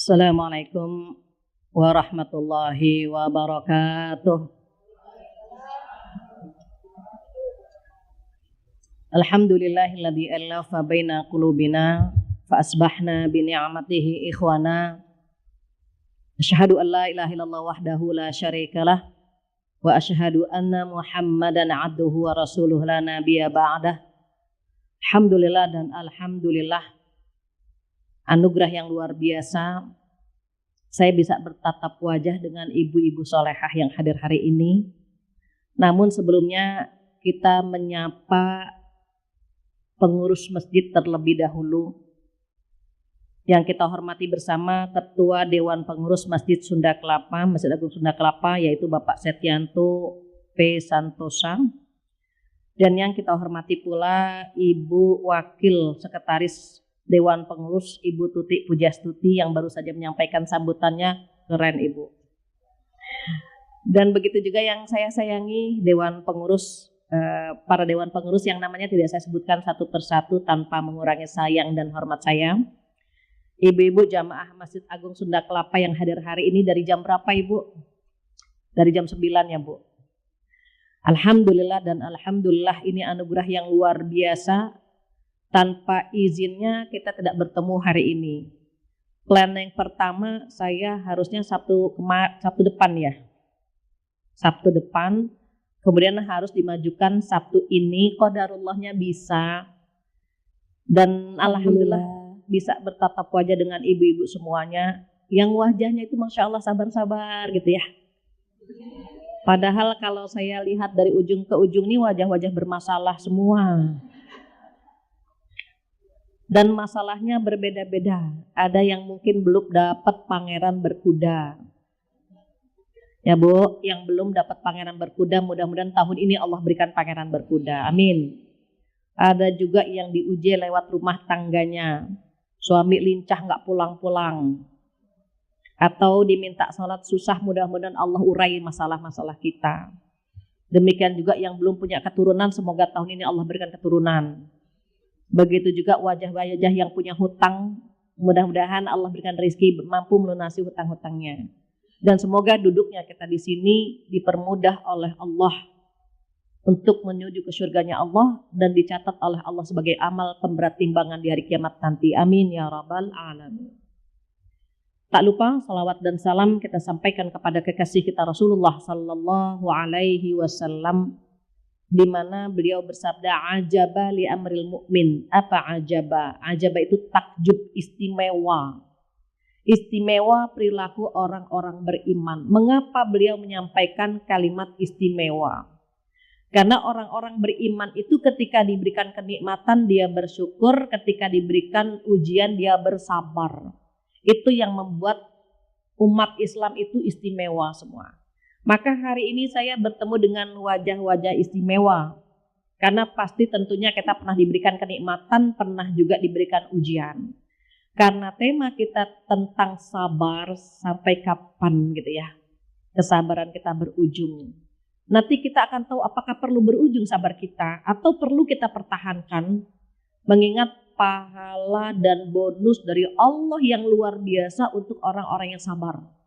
Assalamualaikum warahmatullahi wabarakatuh. Alhamdulillahilladzi alafa baina qulubina fa asbahna bi ni'matihi ikhwana. Asyhadu an la ilaha illallah wahdahu la syarikalah wa asyhadu anna Muhammadan abduhu wa rasuluhu la nabiyya ba'dah. Alhamdulillah dan alhamdulillah, anugerah yang luar biasa. Saya bisa bertatap wajah dengan ibu-ibu solehah yang hadir hari ini. Namun sebelumnya kita menyapa pengurus masjid terlebih dahulu. Yang kita hormati bersama Ketua Dewan Pengurus Masjid Sunda Kelapa, Masjid Agung Sunda Kelapa, yaitu Bapak Setianto P. Santosa. Dan yang kita hormati pula Ibu Wakil Sekretaris Dewan Pengurus Ibu Tuti Pujastuti yang baru saja menyampaikan sambutannya. Keren Ibu. Dan begitu juga yang saya sayangi Dewan Pengurus, para Dewan Pengurus yang namanya tidak saya sebutkan satu persatu tanpa mengurangi sayang dan hormat saya. Ibu-ibu jamaah Masjid Agung Sunda Kelapa yang hadir hari ini dari jam berapa Ibu? Dari jam 9 ya Bu. Alhamdulillah dan alhamdulillah, ini anugerah yang luar biasa. Tanpa izinnya kita tidak bertemu hari ini. Plan yang pertama saya harusnya Sabtu depan ya. Sabtu depan, kemudian harus dimajukan Sabtu ini, qadarullahnya bisa. Dan alhamdulillah bisa bertatap wajah dengan ibu-ibu semuanya. Yang wajahnya itu Masya Allah sabar-sabar gitu ya. Padahal kalau saya lihat dari ujung ke ujung ini wajah-wajah bermasalah semua. Dan masalahnya berbeda-beda. Ada yang mungkin belum dapat pangeran berkuda. Ya Bu, yang belum dapat pangeran berkuda, mudah-mudahan tahun ini Allah berikan pangeran berkuda. Amin. Ada juga yang diuji lewat rumah tangganya. Suami lincah nggak pulang-pulang. Atau diminta sholat susah, mudah-mudahan Allah urai masalah-masalah kita. Demikian juga yang belum punya keturunan, semoga tahun ini Allah berikan keturunan. Begitu juga wajah-wajah yang punya hutang, mudah-mudahan Allah berikan rezeki mampu melunasi hutang-hutangnya. Dan semoga duduknya kita di sini dipermudah oleh Allah untuk menuju ke surganya Allah dan dicatat oleh Allah sebagai amal pemberat timbangan di hari kiamat nanti. Amin ya rabbal alamin. Tak lupa salawat dan salam kita sampaikan kepada kekasih kita Rasulullah sallallahu alaihi wasallam, di mana beliau bersabda, ajaba li amril mu'min. Apa ajaba? Ajaba itu takjub, istimewa. Istimewa perilaku orang-orang beriman. Mengapa beliau menyampaikan kalimat istimewa? Karena orang-orang beriman itu ketika diberikan kenikmatan dia bersyukur, ketika diberikan ujian dia bersabar. Itu yang membuat umat Islam itu istimewa semua. Maka hari ini saya bertemu dengan wajah-wajah istimewa. Karena pasti tentunya kita pernah diberikan kenikmatan, pernah juga diberikan ujian. Karena tema kita tentang sabar, sampai kapan gitu ya. Kesabaran kita berujung. Nanti kita akan tahu apakah perlu berujung sabar kita atau perlu kita pertahankan. Mengingat pahala dan bonus dari Allah yang luar biasa untuk orang-orang yang sabar.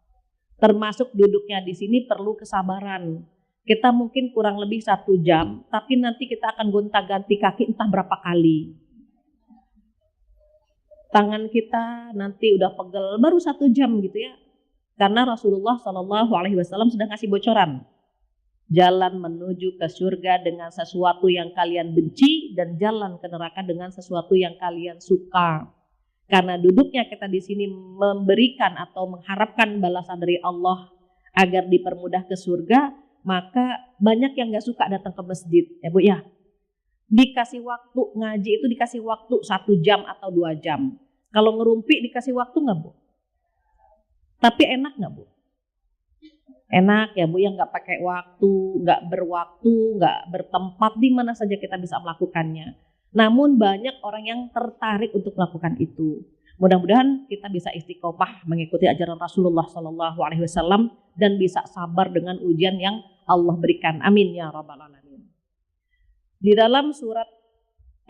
Termasuk duduknya di sini perlu kesabaran. Kita mungkin kurang lebih 1 jam, tapi nanti kita akan gonta-ganti kaki entah berapa kali. Tangan kita nanti udah pegel baru 1 jam gitu ya. Karena Rasulullah SAW sudah ngasih bocoran. Jalan menuju ke surga dengan sesuatu yang kalian benci dan jalan ke neraka dengan sesuatu yang kalian suka. Karena duduknya kita di sini memberikan atau mengharapkan balasan dari Allah agar dipermudah ke surga, maka banyak yang gak suka datang ke masjid, ya Bu ya. Dikasih waktu ngaji itu dikasih waktu 1 jam atau 2 jam. Kalau ngerumpi dikasih waktu gak Bu? Tapi enak gak Bu? Enak ya Bu, yang gak pakai waktu, gak berwaktu, gak bertempat, di mana saja kita bisa melakukannya. Namun banyak orang yang tertarik untuk melakukan itu. Mudah-mudahan kita bisa istiqomah mengikuti ajaran Rasulullah SAW dan bisa sabar dengan ujian yang Allah berikan. Amin ya rabbal alamin. Di dalam surat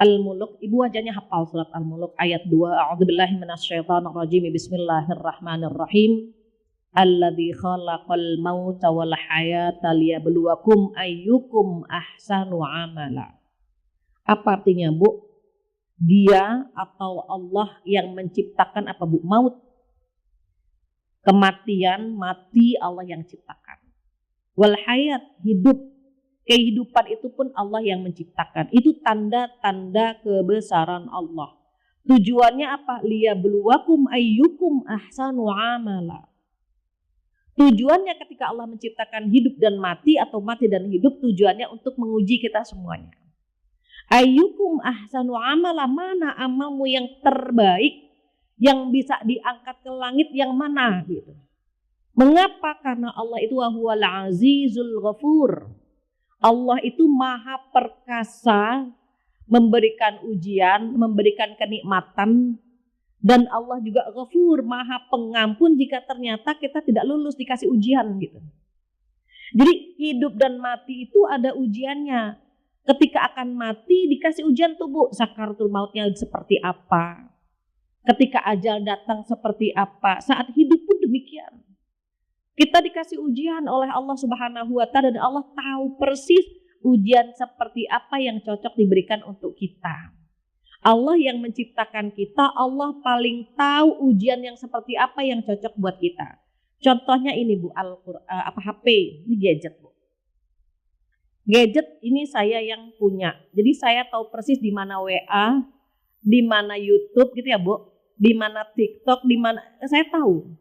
Al-Muluk, ibu wajahnya hafal surat Al-Muluk ayat 2. A'udzubillahi minasyaitonirrajim. Bismillahirrahmanirrahim. Alladzi khalaqal mauta wal hayata liyabluwakum ayyukum ahsanu amala. Apa artinya, Bu? Dia atau Allah yang menciptakan apa, Bu? Maut. Kematian, mati Allah yang ciptakan. Wal hayat, hidup. Kehidupan itu pun Allah yang menciptakan. Itu tanda-tanda kebesaran Allah. Tujuannya apa? Liyabluwakum ayyukum ahsanu amala. Tujuannya ketika Allah menciptakan hidup dan mati atau mati dan hidup, tujuannya untuk menguji kita semuanya. Ayyukum ahsanu amala, mana amalmu yang terbaik, yang bisa diangkat ke langit yang mana gitu. Mengapa? Karena Allah itu huwal azizul ghafur. Allah itu maha perkasa, memberikan ujian, memberikan kenikmatan, dan Allah juga ghafur, maha pengampun jika ternyata kita tidak lulus dikasih ujian gitu. Jadi hidup dan mati itu ada ujiannya. Ketika akan mati dikasih ujian tuh, Bu, sakaratul mautnya seperti apa, ketika ajal datang seperti apa, saat hidup pun demikian. Kita dikasih ujian oleh Allah Subhanahu wa Ta'ala, dan Allah tahu persis ujian seperti apa yang cocok diberikan untuk kita. Allah yang menciptakan kita, Allah paling tahu ujian yang seperti apa yang cocok buat kita. Contohnya ini, Bu, HP, ini gadget, Bu. Gadget ini saya yang punya. Jadi saya tahu persis di mana WA, di mana YouTube gitu ya, Bu. Di mana TikTok, di mana saya tahu.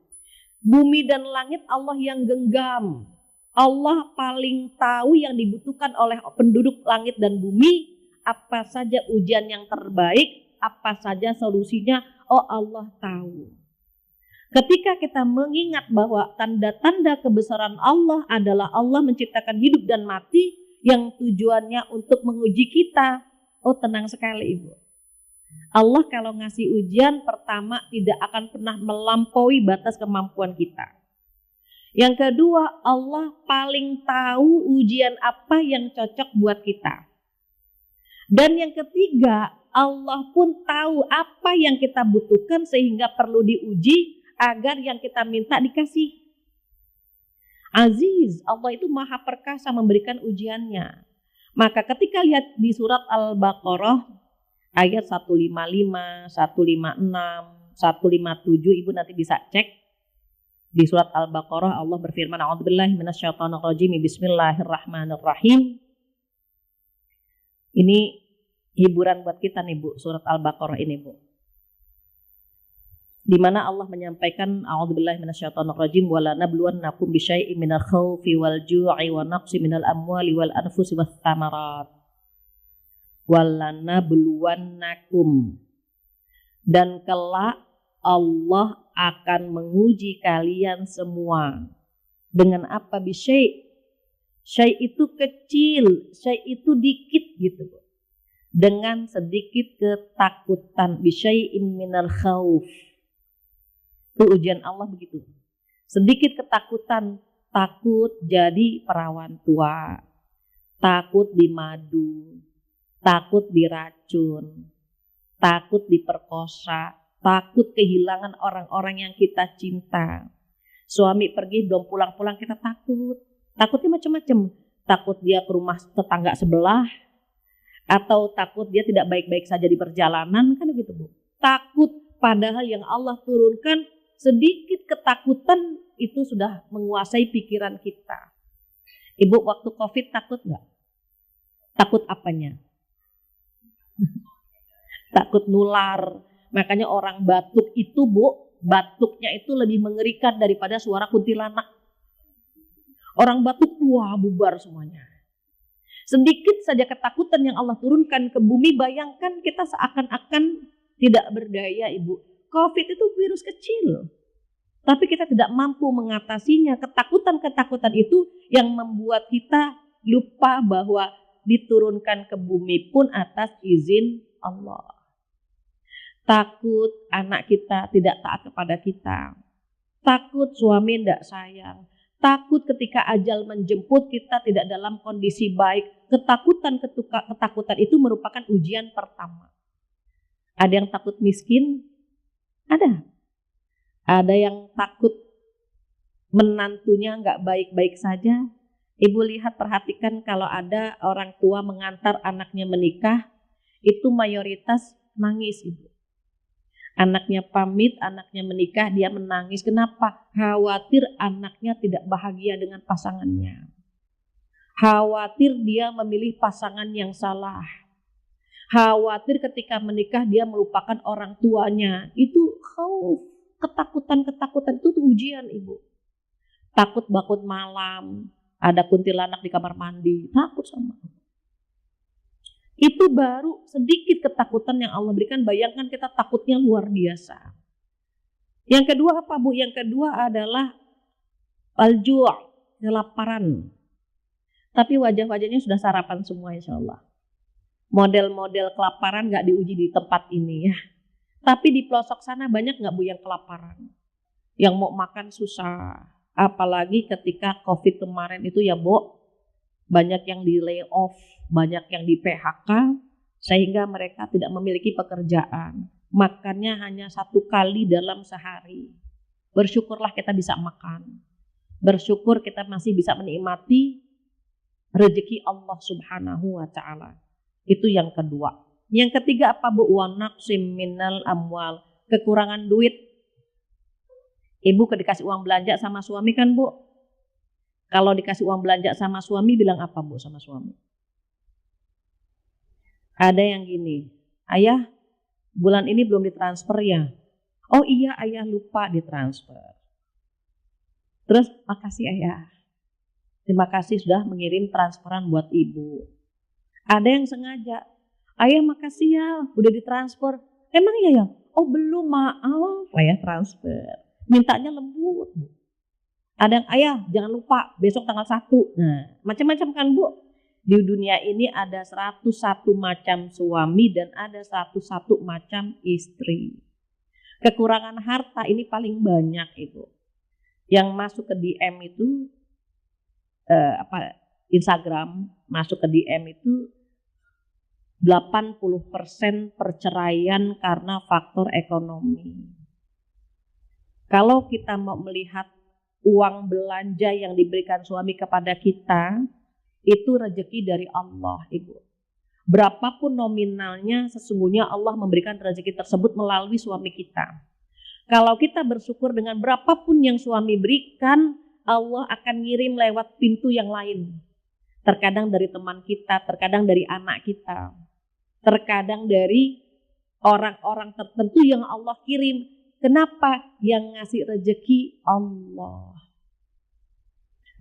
Bumi dan langit Allah yang genggam. Allah paling tahu yang dibutuhkan oleh penduduk langit dan bumi, apa saja ujian yang terbaik, apa saja solusinya, oh Allah tahu. Ketika kita mengingat bahwa tanda-tanda kebesaran Allah adalah Allah menciptakan hidup dan mati yang tujuannya untuk menguji kita, oh tenang sekali, Ibu. Allah kalau ngasih ujian pertama tidak akan pernah melampaui batas kemampuan kita. Yang kedua, Allah paling tahu ujian apa yang cocok buat kita. Dan yang ketiga, Allah pun tahu apa yang kita butuhkan sehingga perlu diuji agar yang kita minta dikasih. Aziz, Allah itu maha perkasa memberikan ujiannya. Maka ketika lihat di surat Al-Baqarah ayat 155, 156, 157, Ibu nanti bisa cek. Di surat Al-Baqarah Allah berfirman, A'udzubillahi minasyaitonirrajim, Bismillahirrahmanirrahim. Ini hiburan buat kita nih, Bu, surat Al-Baqarah ini, Bu. Di mana Allah menyampaikan, A'udzubillahi minasyaitonirrajim, walanabluwannakum bisyai'in minal khaufi wal ju'i wa naqsi minal amwali wal anfusi wath thamarat. Walanabluwannakum, dan kelak Allah akan menguji kalian semua dengan apa? Bisyai'. Syai' itu kecil, syai' itu dikit gitu. Dengan sedikit ketakutan, bisyai'in minal khauf. Itu ujian Allah begitu. Sedikit ketakutan, takut jadi perawan tua, takut dimadu, takut diracun, takut diperkosa, takut kehilangan orang-orang yang kita cinta. Suami pergi belum pulang-pulang kita takut. Takutnya macam-macam. Takut dia ke rumah tetangga sebelah, atau takut dia tidak baik-baik saja di perjalanan, kan begitu, Bu. Takut, padahal yang Allah turunkan sedikit ketakutan itu sudah menguasai pikiran kita. Ibu waktu COVID takut nggak? Takut apanya? Takut nular. Makanya orang batuk itu, Bu, batuknya itu lebih mengerikan daripada suara kuntilanak. Orang batuk, wah bubar semuanya. Sedikit saja ketakutan yang Allah turunkan ke bumi, bayangkan kita seakan-akan tidak berdaya, Ibu. COVID itu virus kecil, tapi kita tidak mampu mengatasinya. Ketakutan-ketakutan itu yang membuat kita lupa bahwa diturunkan ke bumi pun atas izin Allah. Takut anak kita tidak taat kepada kita, takut suami tidak sayang, Takut ketika ajal menjemput kita tidak dalam kondisi baik. Ketakutan itu merupakan ujian pertama. Ada yang takut miskin? Ada. Ada yang takut menantunya nggak baik-baik saja. Ibu lihat, perhatikan kalau ada orang tua mengantar anaknya menikah, itu mayoritas nangis ibu. Anaknya pamit, anaknya menikah, dia menangis. Kenapa? Khawatir anaknya tidak bahagia dengan pasangannya. Khawatir dia memilih pasangan yang salah. Khawatir ketika menikah dia melupakan orang tuanya. Itu khauf, ketakutan itu ujian ibu. Takut bangun malam, ada kuntilanak di kamar mandi, takut sama. Itu baru sedikit ketakutan yang Allah berikan. Bayangkan kita takutnya luar biasa. Yang kedua apa Bu? Yang kedua adalah al-ju', kelaparan. Tapi wajah-wajahnya sudah sarapan semua insya Allah. Model-model kelaparan gak diuji di tempat ini ya. Tapi di pelosok sana banyak gak Bu yang kelaparan? Yang mau makan susah. Apalagi ketika COVID kemarin itu ya Bu, banyak yang di layoff, banyak yang di PHK, sehingga mereka tidak memiliki pekerjaan. Makannya hanya 1 kali dalam sehari. Bersyukurlah kita bisa makan. Bersyukur kita masih bisa menikmati rezeki Allah Subhanahu wa Ta'ala. Itu yang kedua. Yang ketiga apa Bu? Wa naqsim minal amwal, kekurangan duit. Ibu dikasih uang belanja sama suami kan Bu? Kalau dikasih uang belanja sama suami bilang apa Bu sama suami? Ada yang gini, ayah bulan ini belum ditransfer ya? Oh iya ayah lupa ditransfer. Terus makasih ayah. Terima kasih sudah mengirim transferan buat ibu. Ada yang sengaja, ayah makasih ya udah ditransfer. Emang iya ya? Oh belum, maaf ayah transfer. Mintanya lembut. Ada yang ayah jangan lupa besok tanggal 1. Nah macam-macam kan Bu. Di dunia ini ada 101 macam suami dan ada 101 macam istri. Kekurangan harta ini paling banyak Ibu. Yang masuk ke DM itu Instagram masuk ke DM itu 80% perceraian karena faktor ekonomi. Kalau kita mau melihat uang belanja yang diberikan suami kepada kita, itu rezeki dari Allah, Ibu. Berapapun nominalnya, sesungguhnya Allah memberikan rezeki tersebut melalui suami kita. Kalau kita bersyukur dengan berapapun yang suami berikan, Allah akan ngirim lewat pintu yang lain. Terkadang dari teman kita, terkadang dari anak kita, terkadang dari orang-orang tertentu yang Allah kirim. Kenapa? Yang ngasih rezeki Allah.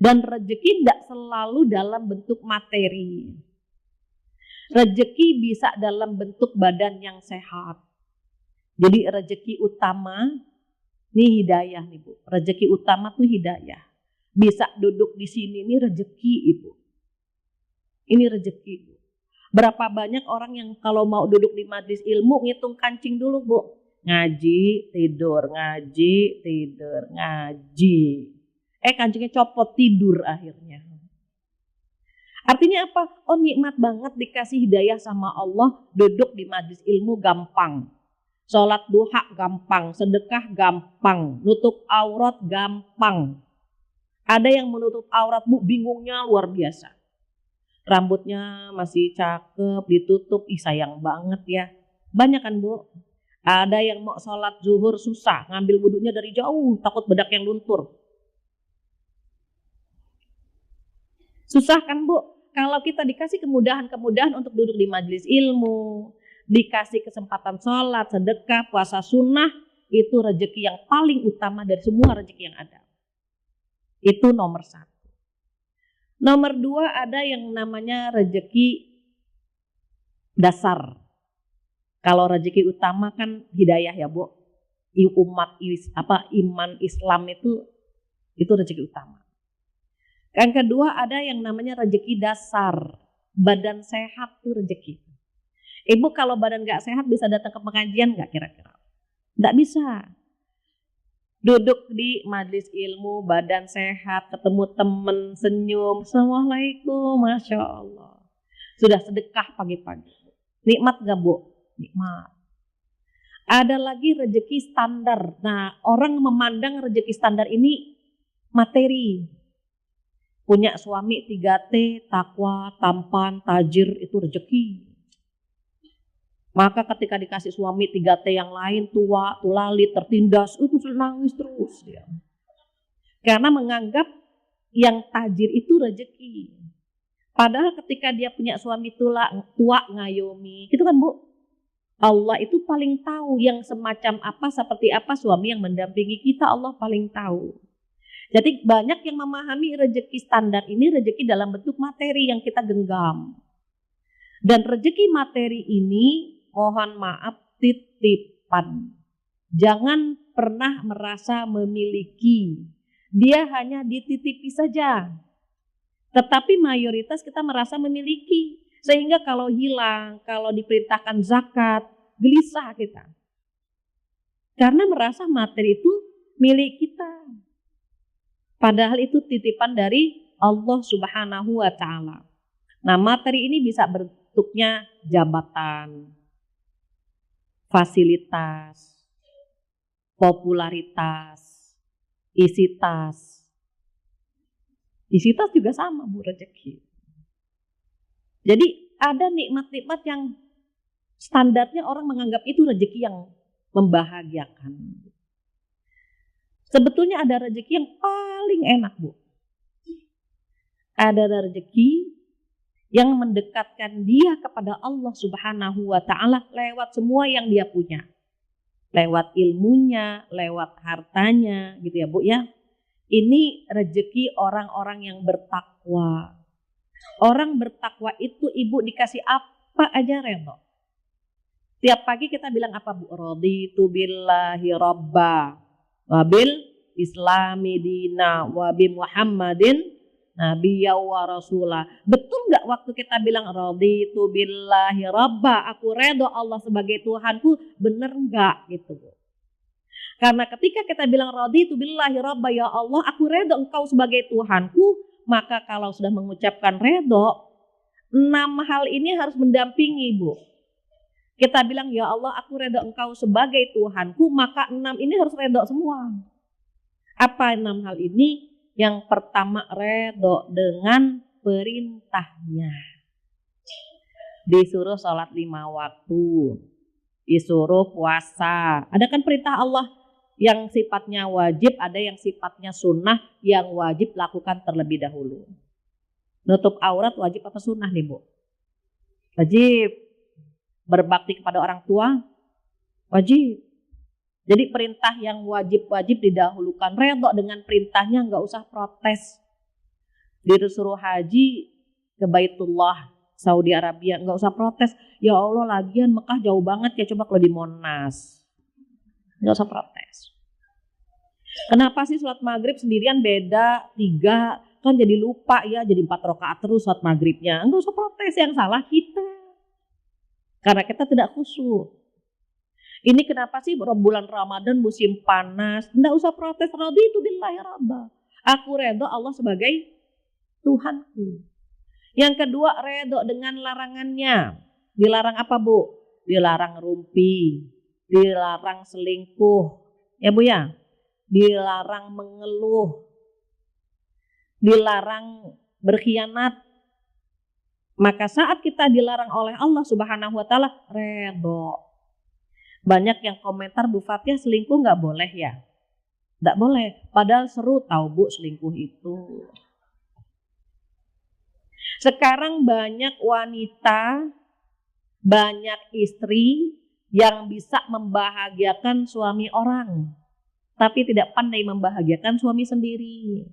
Dan rezeki tidak selalu dalam bentuk materi. Rezeki bisa dalam bentuk badan yang sehat. Jadi rezeki utama, ini hidayah nih Bu. Rezeki utama tuh hidayah. Bisa duduk di sini, ini rezeki Ibu. Ini rezeki Bu. Berapa banyak orang yang kalau mau duduk di majelis ilmu ngitung kancing dulu Bu. Ngaji, tidur, ngaji, tidur, ngaji. Kancingnya copot, tidur akhirnya. Artinya apa? Oh nikmat banget dikasih hidayah sama Allah, duduk di majelis ilmu gampang. Sholat duha gampang, sedekah gampang, nutup aurat gampang. Ada yang menutup aurat Bu, bingungnya luar biasa. Rambutnya masih cakep, ditutup, sayang banget ya. Banyak kan Bu? Ada yang mau sholat zuhur susah, ngambil wudunya dari jauh, takut bedak yang luntur. Susah kan Bu? Kalau kita dikasih kemudahan-kemudahan untuk duduk di majelis ilmu, dikasih kesempatan sholat, sedekah, puasa sunnah, itu rezeki yang paling utama dari semua rezeki yang ada. Itu nomor 1. Nomor 2 ada yang namanya rezeki dasar. Kalau rezeki utama kan hidayah ya Bu. Iman Islam itu rezeki utama. Yang kedua ada yang namanya rezeki dasar. Badan sehat tuh rezeki. Ibu kalau badan gak sehat bisa datang ke pengajian gak kira-kira? Gak bisa. Duduk di majelis ilmu, badan sehat, ketemu temen, senyum, assalamualaikum, masya Allah. Sudah sedekah pagi-pagi. Nikmat gak Bu? Nikmat. Ada lagi rezeki standar. Nah, orang memandang rezeki standar ini materi. Punya suami 3T, takwa, tampan, tajir, itu rezeki. Maka ketika dikasih suami 3T yang lain, tua, tulalit, tertindas, itu nangis terus dia. Karena menganggap yang tajir itu rezeki. Padahal ketika dia punya suami tua ngayomi, gitu kan Bu? Allah itu paling tahu yang semacam apa, seperti apa suami yang mendampingi kita, Allah paling tahu. Jadi banyak yang memahami rezeki standar ini rezeki dalam bentuk materi yang kita genggam. Dan rezeki materi ini mohon maaf titipan. Jangan pernah merasa memiliki. Dia hanya dititipi saja. Tetapi mayoritas kita merasa memiliki. Sehingga kalau hilang, kalau diperintahkan zakat, gelisah kita. Karena merasa materi itu milik kita. Padahal itu titipan dari Allah Subhanahu wa Ta'ala. Nah, materi ini bisa bentuknya jabatan, fasilitas, popularitas, isi tas. Isi tas juga sama Bu, rezeki. Jadi ada nikmat-nikmat yang standarnya orang menganggap itu rezeki yang membahagiakan. Sebetulnya ada rezeki yang paling enak Bu. Ada rezeki yang mendekatkan dia kepada Allah Subhanahu wa Ta'ala lewat semua yang dia punya. Lewat ilmunya, lewat hartanya gitu ya Bu ya. Ini rezeki orang-orang yang bertakwa. Orang bertakwa itu Ibu dikasih apa aja redho. Tiap pagi kita bilang apa Bu? Raditu billahi robba wabil islami dina wabi Muhammadin nabiyya wa rasulah. Betul nggak waktu kita bilang raditu billahi robba, aku redho Allah sebagai Tuhanku, bener nggak gitu Bu? Karena ketika kita bilang raditu billahi robba, ya Allah aku redho engkau sebagai Tuhanku, maka kalau sudah mengucapkan redho, 6 hal ini harus mendampingi Bu. Kita bilang ya Allah aku redho engkau sebagai Tuhanku, maka 6 ini harus redho semua. Apa 6 hal ini? Yang pertama redho dengan perintahnya. Disuruh sholat 5 waktu, disuruh puasa. Ada kan perintah Allah yang sifatnya wajib, ada yang sifatnya sunnah, yang wajib lakukan terlebih dahulu. Nutup aurat wajib apa sunnah nih Bu? Wajib. Berbakti kepada orang tua wajib. Jadi perintah yang wajib-wajib didahulukan. Redho dengan perintahnya, nggak usah protes. Disuruh haji ke Baitullah Saudi Arabia, nggak usah protes. Ya Allah lagian Mekah jauh banget ya, coba kalau di Monas. Nggak usah protes. Kenapa sih sholat maghrib sendirian beda 3? Kan jadi lupa ya, jadi 4 rakaat terus sholat maghribnya. Nggak usah protes, yang salah kita. Karena kita tidak khusyuk. Ini kenapa sih bulan Ramadan musim panas? Nggak usah protes, raditu billahi rabba. Aku redho Allah sebagai Tuhanku. Yang kedua redho dengan larangannya. Dilarang apa Bu? Dilarang rumpi, dilarang selingkuh, ya Bu ya. Dilarang mengeluh, dilarang berkhianat. Maka saat kita dilarang oleh Allah Subhanahu wa Ta'ala, redho. Banyak yang komentar Bu Fathia selingkuh nggak boleh ya? Nggak boleh. Padahal seru tahu Bu selingkuh itu. Sekarang banyak wanita, banyak istri yang bisa membahagiakan suami orang, tapi tidak pandai membahagiakan suami sendiri.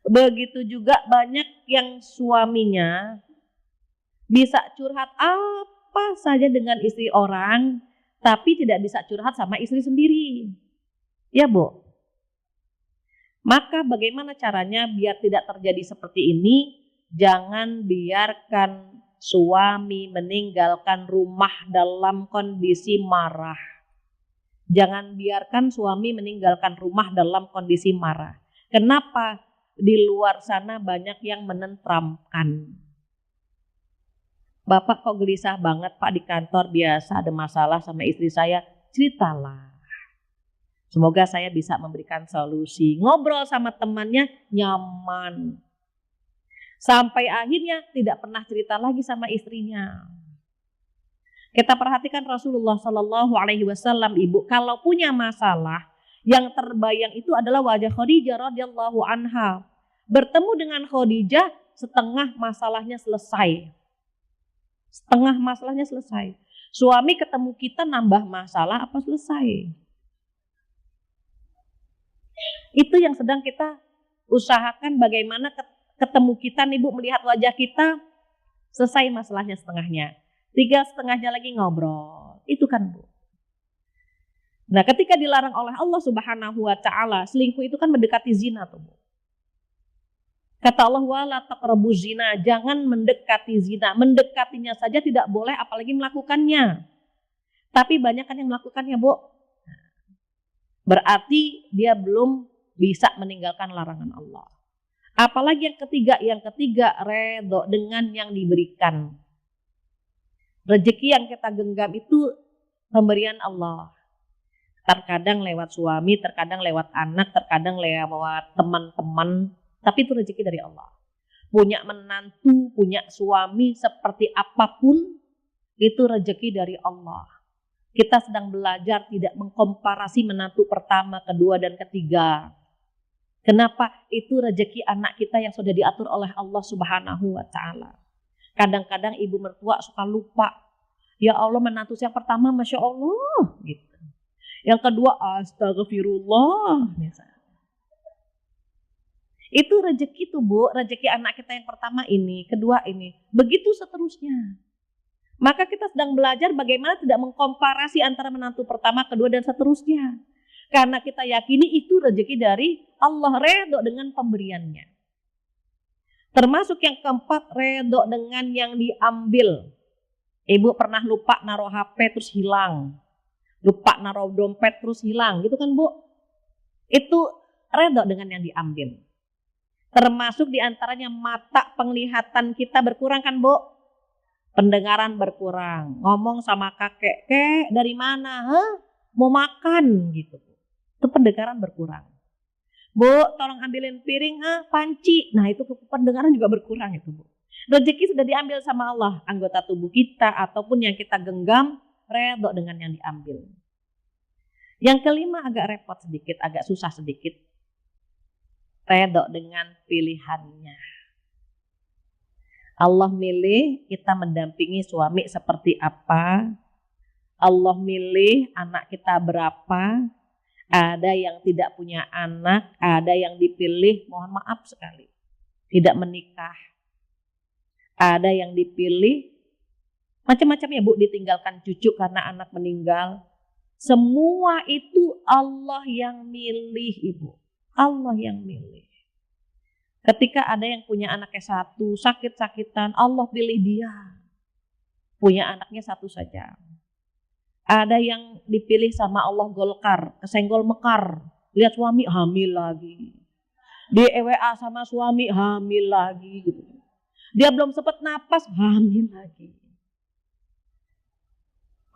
Begitu juga banyak yang suaminya bisa curhat apa saja dengan istri orang, tapi tidak bisa curhat sama istri sendiri. Ya Bu? Maka bagaimana caranya biar tidak terjadi seperti ini? Jangan biarkan suami meninggalkan rumah dalam kondisi marah. Jangan biarkan suami meninggalkan rumah dalam kondisi marah. Kenapa? Di luar sana banyak yang menentramkan. Bapak kok gelisah banget Pak di kantor, biasa ada masalah sama istri saya. Ceritalah. Semoga saya bisa memberikan solusi. Ngobrol sama temannya nyaman. Sampai akhirnya tidak pernah cerita lagi sama istrinya. Kita perhatikan Rasulullah Shallallahu Alaihi Wasallam, ibu, kalau punya masalah, yang terbayang itu adalah wajah Khadijah radhiyallahu anha. Bertemu dengan Khadijah, setengah masalahnya selesai. Setengah masalahnya selesai. Suami ketemu kita nambah masalah apa selesai? Itu yang sedang kita usahakan, bagaimana ketemu kita nih Bu, melihat wajah kita, selesai masalahnya setengahnya. 3/2 lagi ngobrol. Itu kan Bu. Nah, ketika dilarang oleh Allah Subhanahu wa taala, selingkuh itu kan mendekati zina tuh Bu. Kata Allah, wala taqrabu zina, jangan mendekati zina. Mendekatinya saja tidak boleh, apalagi melakukannya. Tapi banyak kan yang melakukannya Bu. Berarti dia belum bisa meninggalkan larangan Allah. Apalagi yang ketiga redho dengan yang diberikan. Rezeki yang kita genggam itu pemberian Allah. Terkadang lewat suami, terkadang lewat anak, terkadang lewat teman-teman. Tapi itu rezeki dari Allah. Punya menantu, punya suami, seperti apapun, itu rezeki dari Allah. Kita sedang belajar tidak mengkomparasi menantu pertama, kedua, dan ketiga. Kenapa? Itu rezeki anak kita yang sudah diatur oleh Allah Subhanahu wa taala. Kadang-kadang ibu mertua suka lupa. Ya Allah, menantu yang pertama Masya Allah gitu. Yang kedua astagfirullah misalnya. Itu rezeki tuh Bu, rezeki anak kita yang pertama ini, kedua ini. Begitu seterusnya. Maka kita sedang belajar bagaimana tidak mengkomparasi antara menantu pertama, kedua, dan seterusnya. Karena kita yakini itu rezeki dari Allah, redho dengan pemberiannya. Termasuk yang keempat, redho dengan yang diambil. Ibu pernah lupa naruh HP terus hilang. Lupa naruh dompet terus hilang, gitu kan Bu? Itu redho dengan yang diambil. Termasuk diantaranya mata penglihatan kita berkurang kan Bu? Pendengaran berkurang. Ngomong sama kakek, kek dari mana? Hah? Mau makan gitu. Itu pendengaran berkurang. Bu, tolong ambilin piring, panci. Nah itu pendengaran juga berkurang itu Bu. Rezeki sudah diambil sama Allah. Anggota tubuh kita ataupun yang kita genggam, redho dengan yang diambil. Yang kelima agak repot sedikit, agak susah sedikit. Redho dengan pilihannya. Allah milih kita mendampingi suami seperti apa. Allah milih anak kita berapa. Ada yang tidak punya anak, ada yang dipilih, mohon maaf sekali, tidak menikah. Ada yang dipilih, macam-macam ya Bu, ditinggalkan cucu karena anak meninggal. Semua itu Allah yang milih Ibu. Allah yang milih. Ketika ada yang punya anaknya 1, sakit-sakitan, Allah pilih dia. Punya anaknya 1 saja. Ada yang dipilih sama Allah golkar, kesenggol mekar. Lihat suami hamil lagi. Di EWA sama suami hamil lagi gitu. Dia belum sempat napas hamil lagi.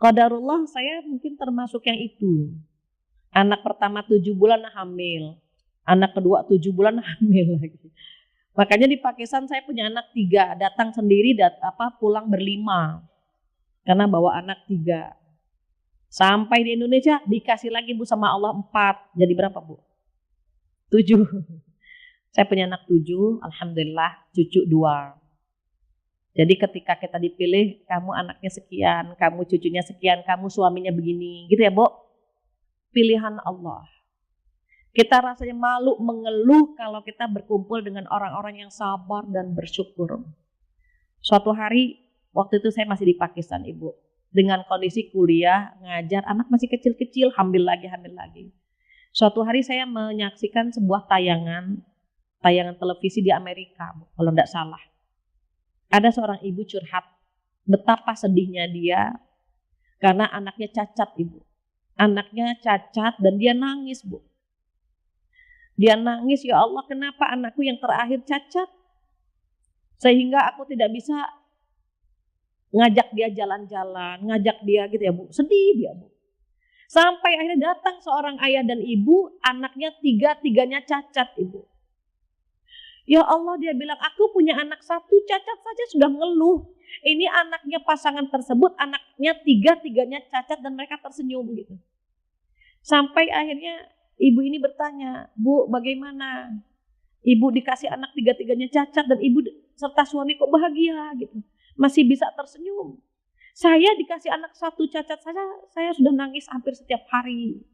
Qadarullah saya mungkin termasuk yang itu. Anak pertama 7 bulan hamil. Anak kedua 7 bulan hamil lagi. Makanya di Pakistan saya punya anak 3, datang sendiri, pulang ber5. Karena bawa anak 3. Sampai di Indonesia dikasih lagi Bu sama Allah 4. Jadi berapa Bu? 7. Saya punya anak 7, alhamdulillah, cucu 2. Jadi ketika kita dipilih, kamu anaknya sekian, kamu cucunya sekian, kamu suaminya begini, gitu ya Bu? Pilihan Allah. Kita rasanya malu mengeluh kalau kita berkumpul dengan orang-orang yang sabar dan bersyukur. Suatu hari, waktu itu saya masih di Pakistan Ibu. Dengan kondisi kuliah, ngajar, anak masih kecil-kecil, hamil lagi. Suatu hari saya menyaksikan sebuah tayangan televisi di Amerika, kalau tidak salah. Ada seorang ibu curhat, betapa sedihnya dia karena anaknya cacat Ibu. Anaknya cacat dan dia nangis, Bu. Dia nangis, ya Allah, kenapa anakku yang terakhir cacat? Sehingga aku tidak bisa ngajak dia jalan-jalan, ngajak dia gitu ya, Bu. Sedih dia, Bu. Sampai akhirnya datang seorang ayah dan ibu, anaknya tiga-tiganya cacat, Ibu. Ya Allah, dia bilang, aku punya anak satu cacat saja sudah ngeluh. Ini anaknya pasangan tersebut, anaknya tiga-tiganya cacat dan mereka tersenyum gitu. Sampai akhirnya ibu ini bertanya, Bu, bagaimana? Ibu dikasih anak tiga-tiganya cacat dan ibu serta suami kok bahagia gitu. Masih bisa tersenyum. Saya dikasih anak satu cacat saja, saya sudah nangis hampir setiap hari.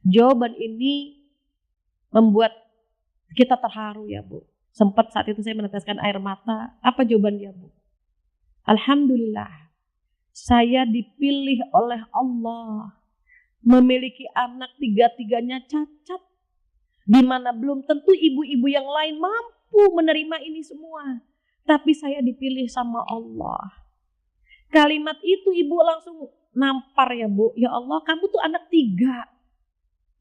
Jawaban ini membuat kita terharu ya, Bu. Sempat saat itu saya meneteskan air mata. Apa jawaban dia, Bu? Alhamdulillah, saya dipilih oleh Allah memiliki anak tiga-tiganya cacat, di mana belum tentu ibu-ibu yang lain mampu menerima ini semua. Tapi saya dipilih sama Allah. Kalimat itu ibu langsung nampar ya, Bu. Ya Allah, kamu tuh anak tiga.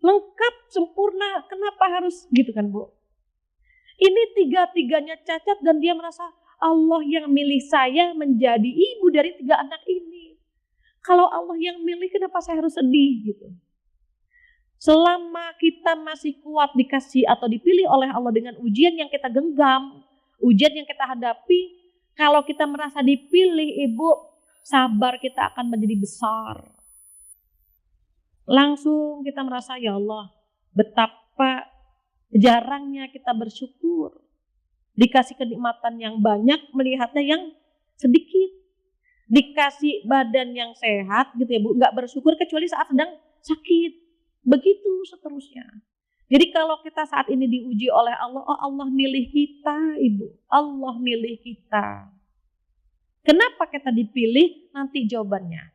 Lengkap, sempurna. Kenapa harus gitu kan, Bu? Ini tiga-tiganya cacat dan dia merasa Allah yang milih saya menjadi ibu dari tiga anak ini. Kalau Allah yang milih, kenapa saya harus sedih gitu? Selama kita masih kuat dikasih atau dipilih oleh Allah dengan ujian yang kita genggam, ujian yang kita hadapi, kalau kita merasa dipilih, Ibu, sabar kita akan menjadi besar. Langsung kita merasa, ya Allah, betapa jarangnya kita bersyukur. Dikasih kenikmatan yang banyak, melihatnya yang sedikit. Dikasih badan yang sehat gitu ya, Bu, nggak bersyukur kecuali saat sedang sakit. Begitu seterusnya. Jadi kalau kita saat ini diuji oleh Allah, oh Allah milih kita, Ibu. Allah milih kita. Kenapa kita dipilih? Nanti jawabannya.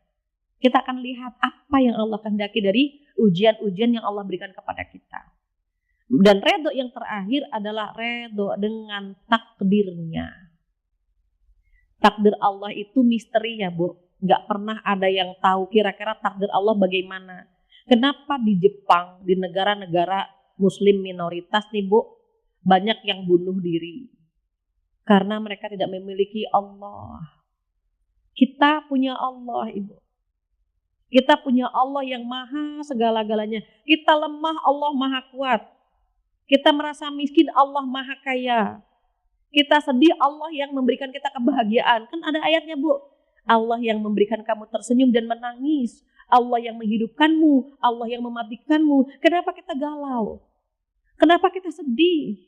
Kita akan lihat apa yang Allah kehendaki dari ujian-ujian yang Allah berikan kepada kita. Dan redho yang terakhir adalah redho dengan takdirnya. Takdir Allah itu misteri ya, Bu. Gak pernah ada yang tahu kira-kira takdir Allah bagaimana. Kenapa di Jepang, di negara-negara muslim minoritas nih, Bu, banyak yang bunuh diri. Karena mereka tidak memiliki Allah. Kita punya Allah, Ibu. Kita punya Allah yang maha segala-galanya. Kita lemah, Allah maha kuat. Kita merasa miskin, Allah maha kaya. Kita sedih, Allah yang memberikan kita kebahagiaan. Kan ada ayatnya, Bu. Allah yang memberikan kamu tersenyum dan menangis. Allah yang menghidupkanmu. Allah yang mematikanmu. Kenapa kita galau? Kenapa kita sedih?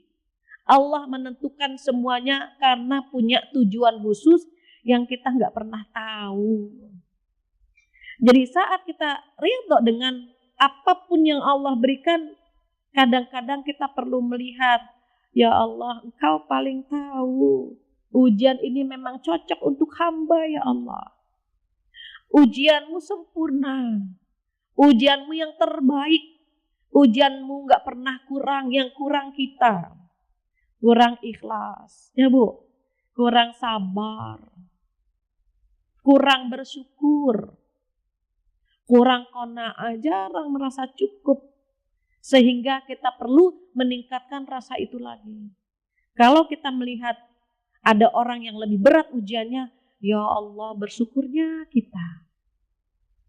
Allah menentukan semuanya karena punya tujuan khusus yang kita nggak pernah tahu. Jadi saat kita ridho dengan apapun yang Allah berikan, kadang-kadang kita perlu melihat, ya Allah, Engkau paling tahu. Ujian ini memang cocok untuk hamba, ya Allah. Ujianmu sempurna. Ujianmu yang terbaik. Ujianmu gak pernah kurang. Yang kurang kita. Kurang ikhlas. Ya, Bu. Kurang sabar. Kurang bersyukur. Kurang qanaah, jarang merasa cukup. Sehingga kita perlu meningkatkan rasa itu lagi. Kalau kita melihat ada orang yang lebih berat ujiannya, ya Allah bersyukurnya kita.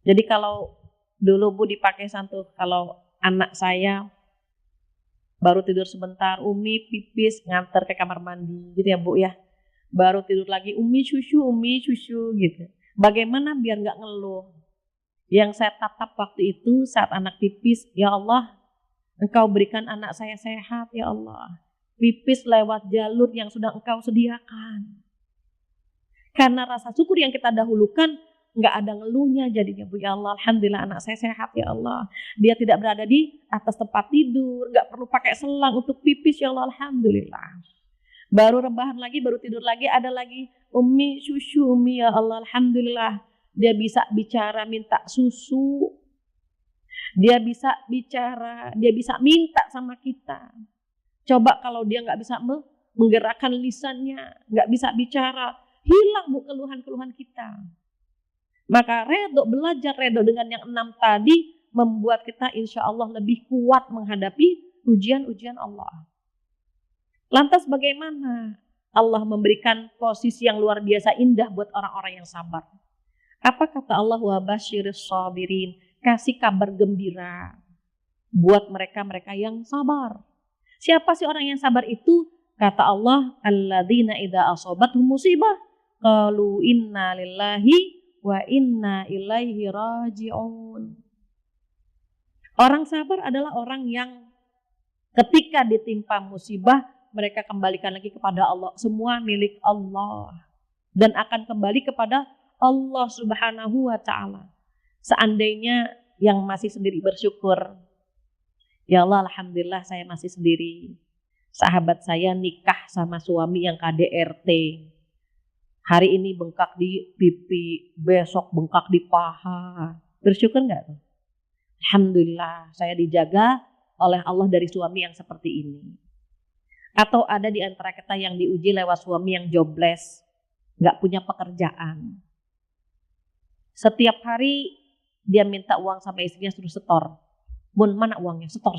Jadi kalau dulu, Bu, dipakai santuh, kalau anak saya baru tidur sebentar, Umi pipis nganter ke kamar mandi gitu ya, Bu ya. Baru tidur lagi, Umi susu gitu. Bagaimana biar gak ngeluh? Yang saya tatap waktu itu saat anak pipis, ya Allah, Engkau berikan anak saya sehat, ya Allah. Pipis lewat jalur yang sudah Engkau sediakan. Karena rasa syukur yang kita dahulukan, nggak ada ngeluhnya jadinya, Bu. Ya Allah, alhamdulillah anak saya sehat, ya Allah. Dia tidak berada di atas tempat tidur, nggak perlu pakai selang untuk pipis, ya Allah, alhamdulillah. Baru rebahan lagi, baru tidur lagi, ada lagi, Umi susu, Umi, ya Allah, alhamdulillah. Dia bisa bicara minta susu. Dia bisa bicara, dia bisa minta sama kita. Coba kalau dia nggak bisa menggerakkan lisannya, nggak bisa bicara, hilang, Bu, keluhan-keluhan kita. Maka belajar redo dengan yang 6 tadi membuat kita insya Allah lebih kuat menghadapi ujian-ujian Allah. Lantas bagaimana Allah memberikan posisi yang luar biasa indah buat orang-orang yang sabar? Apa kata Allah? Wa basyiris sabirin, kasih kabar gembira buat mereka-mereka yang sabar. Siapa sih orang yang sabar itu? Kata Allah, alladzina idza asobathum musibah qalu inna lillahi wa inna ilaihi raji'un. Orang sabar adalah orang yang ketika ditimpa musibah, mereka kembalikan lagi kepada Allah. Semua milik Allah. Dan akan kembali kepada Allah Subhanahu wa ta'ala. Seandainya yang masih sendiri bersyukur, ya Allah, alhamdulillah saya masih sendiri. Sahabat saya nikah sama suami yang KDRT. Hari ini bengkak di pipi, besok bengkak di paha. Bersyukur nggak tuh? Alhamdulillah saya dijaga oleh Allah dari suami yang seperti ini. Atau ada di antara kita yang diuji lewat suami yang jobless, nggak punya pekerjaan. Setiap hari dia minta uang sama istrinya suruh setor. Bun, mana uangnya? Setor.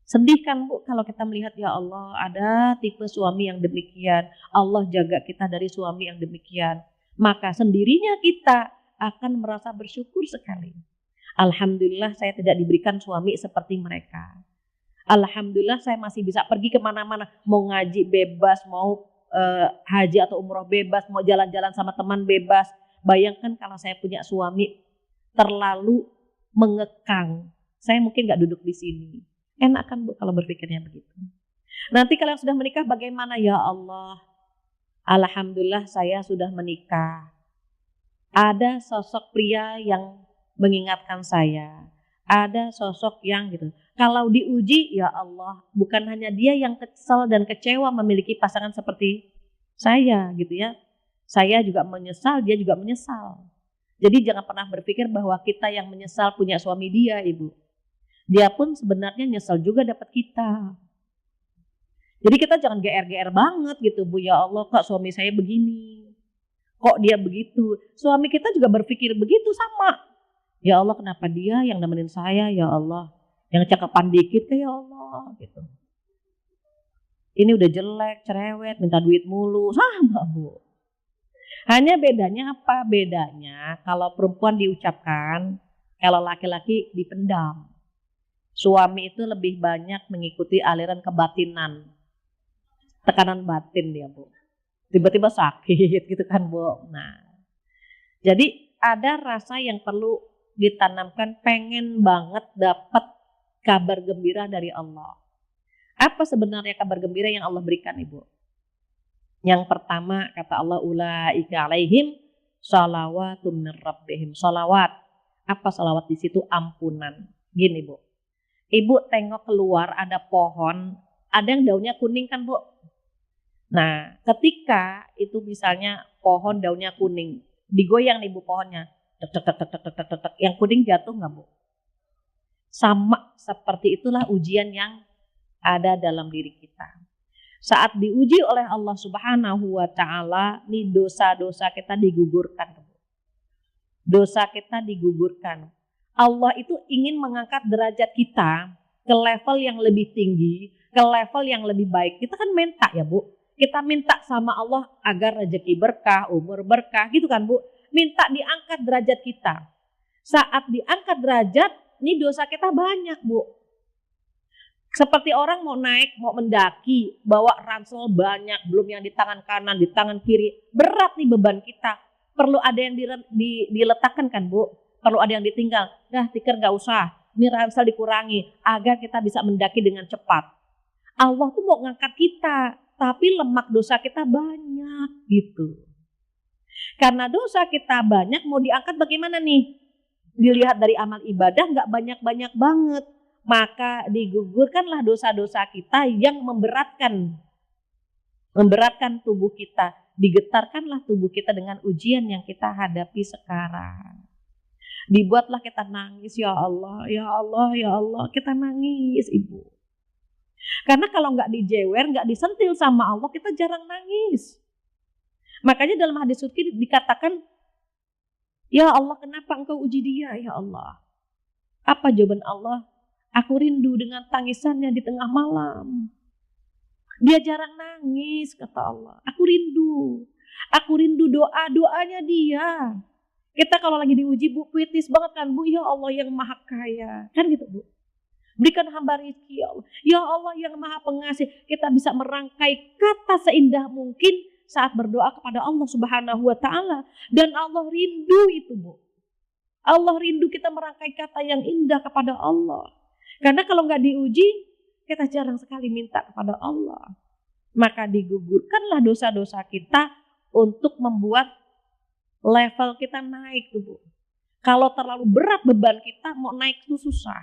Sedih kan Bu kalau kita melihat, ya Allah, ada tipe suami yang demikian. Allah jaga kita dari suami yang demikian. Maka sendirinya kita akan merasa bersyukur sekali. Alhamdulillah saya tidak diberikan suami seperti mereka. Alhamdulillah saya masih bisa pergi kemana-mana. Mau ngaji bebas, mau haji atau umroh bebas, mau jalan-jalan sama teman bebas. Bayangkan kalau saya punya suami terlalu mengekang. Saya mungkin gak duduk di sini. Enak kan Bu kalau berpikirnya begitu. Nanti kalau sudah menikah bagaimana? Ya Allah, alhamdulillah saya sudah menikah. Ada sosok pria yang mengingatkan saya. Ada sosok yang gitu. Kalau diuji, ya Allah, bukan hanya dia yang kesal dan kecewa memiliki pasangan seperti saya gitu ya. Saya juga menyesal, dia juga menyesal. Jadi jangan pernah berpikir bahwa kita yang menyesal punya suami dia, Ibu. Dia pun sebenarnya nyesal juga dapat kita. Jadi kita jangan GR-GR banget gitu, Bu. Ya Allah, kok suami saya begini? Kok dia begitu? Suami kita juga berpikir begitu sama. Ya Allah, kenapa dia yang nemenin saya? Ya Allah, yang cakapan dikit kayak ya Allah gitu. Ini udah jelek, cerewet, minta duit mulu, sama Bu. Hanya bedanya apa? Bedanya kalau perempuan diucapkan, kalau laki-laki dipendam. Suami itu lebih banyak mengikuti aliran kebatinan, tekanan batin dia Bu. Tiba-tiba sakit gitu kan Bu. Nah, jadi ada rasa yang perlu ditanamkan, pengen banget dapat kabar gembira dari Allah. Apa sebenarnya kabar gembira yang Allah berikan Ibu? Yang pertama kata Allah, ulaika alaihim shalawatun min rabbihim. Shalawat. Apa shalawat di situ? Ampunan. Gini Bu. Ibu tengok keluar ada pohon, ada yang daunnya kuning kan Bu? Nah, ketika itu misalnya pohon daunnya kuning, digoyang nih Bu pohonnya. Tek, yang kuning jatuh nggak Bu? Sama seperti itulah ujian yang ada dalam diri kita. Saat diuji oleh Allah Subhanahu wa ta'ala, nih dosa-dosa kita digugurkan. Dosa kita digugurkan. Allah itu ingin mengangkat derajat kita ke level yang lebih tinggi, ke level yang lebih baik. Kita kan minta ya Bu. Kita minta sama Allah agar rezeki berkah, umur berkah gitu kan Bu. Minta diangkat derajat kita. Saat diangkat derajat, ini dosa kita banyak Bu. Seperti orang mau naik, mau mendaki, bawa ransel banyak, belum yang di tangan kanan, di tangan kiri. Berat nih beban kita. Perlu ada yang diletakkan kan Bu? Perlu ada yang ditinggal. Dah tikar gak usah, ini ransel dikurangi agar kita bisa mendaki dengan cepat. Allah tuh mau ngangkat kita, tapi lemak dosa kita banyak gitu. Karena dosa kita banyak, mau diangkat bagaimana nih? Dilihat dari amal ibadah gak banyak-banyak banget. Maka digugurkanlah dosa-dosa kita yang memberatkan tubuh kita. Digetarkanlah tubuh kita dengan ujian yang kita hadapi sekarang. Dibuatlah kita nangis, ya Allah, ya Allah, ya Allah. Kita nangis Ibu. Karena kalau gak dijewer, gak disentil sama Allah, kita jarang nangis. Makanya dalam hadis qudsi dikatakan, Ya Allah, kenapa engkau uji dia ya Allah? Apa jawaban Allah? Aku rindu dengan tangisannya di tengah malam. Dia jarang nangis, kata Allah. Aku rindu. Aku rindu doa-doanya dia. Kita kalau lagi diuji, Bu, puitis banget kan, Bu. Ya Allah yang maha kaya. Kan gitu, Bu. Berikan hamba rezeki, ya Allah. Ya Allah yang maha pengasih. Kita bisa merangkai kata seindah mungkin saat berdoa kepada Allah Subhanahu wa ta'ala. Dan Allah rindu itu, Bu. Allah rindu kita merangkai kata yang indah kepada Allah. Karena kalau nggak diuji, kita jarang sekali minta kepada Allah. Maka digugurkanlah dosa-dosa kita untuk membuat level kita naik tuh, Bu. Kalau terlalu berat beban kita, mau naik itu susah.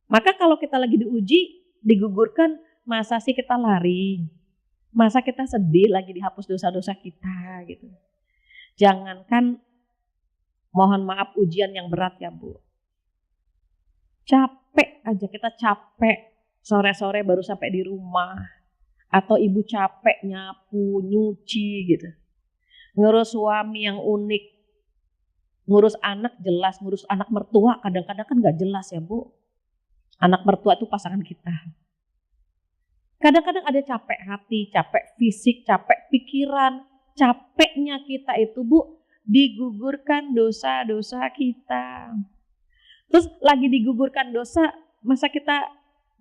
Maka kalau kita lagi diuji, digugurkan, masa sih kita lari? Masa kita sedih lagi dihapus dosa-dosa kita gitu. Jangankan mohon maaf ujian yang berat ya, Bu. Capek aja, kita capek. Sore-sore baru sampai di rumah. Atau ibu capek nyapu, nyuci gitu. Ngurus suami yang unik. Ngurus anak jelas, ngurus anak mertua kadang-kadang kan gak jelas ya, Bu. Anak mertua itu pasangan kita. Kadang-kadang ada capek hati, capek fisik, capek pikiran. Capeknya kita itu, Bu, digugurkan dosa-dosa kita. Terus lagi digugurkan dosa, masa kita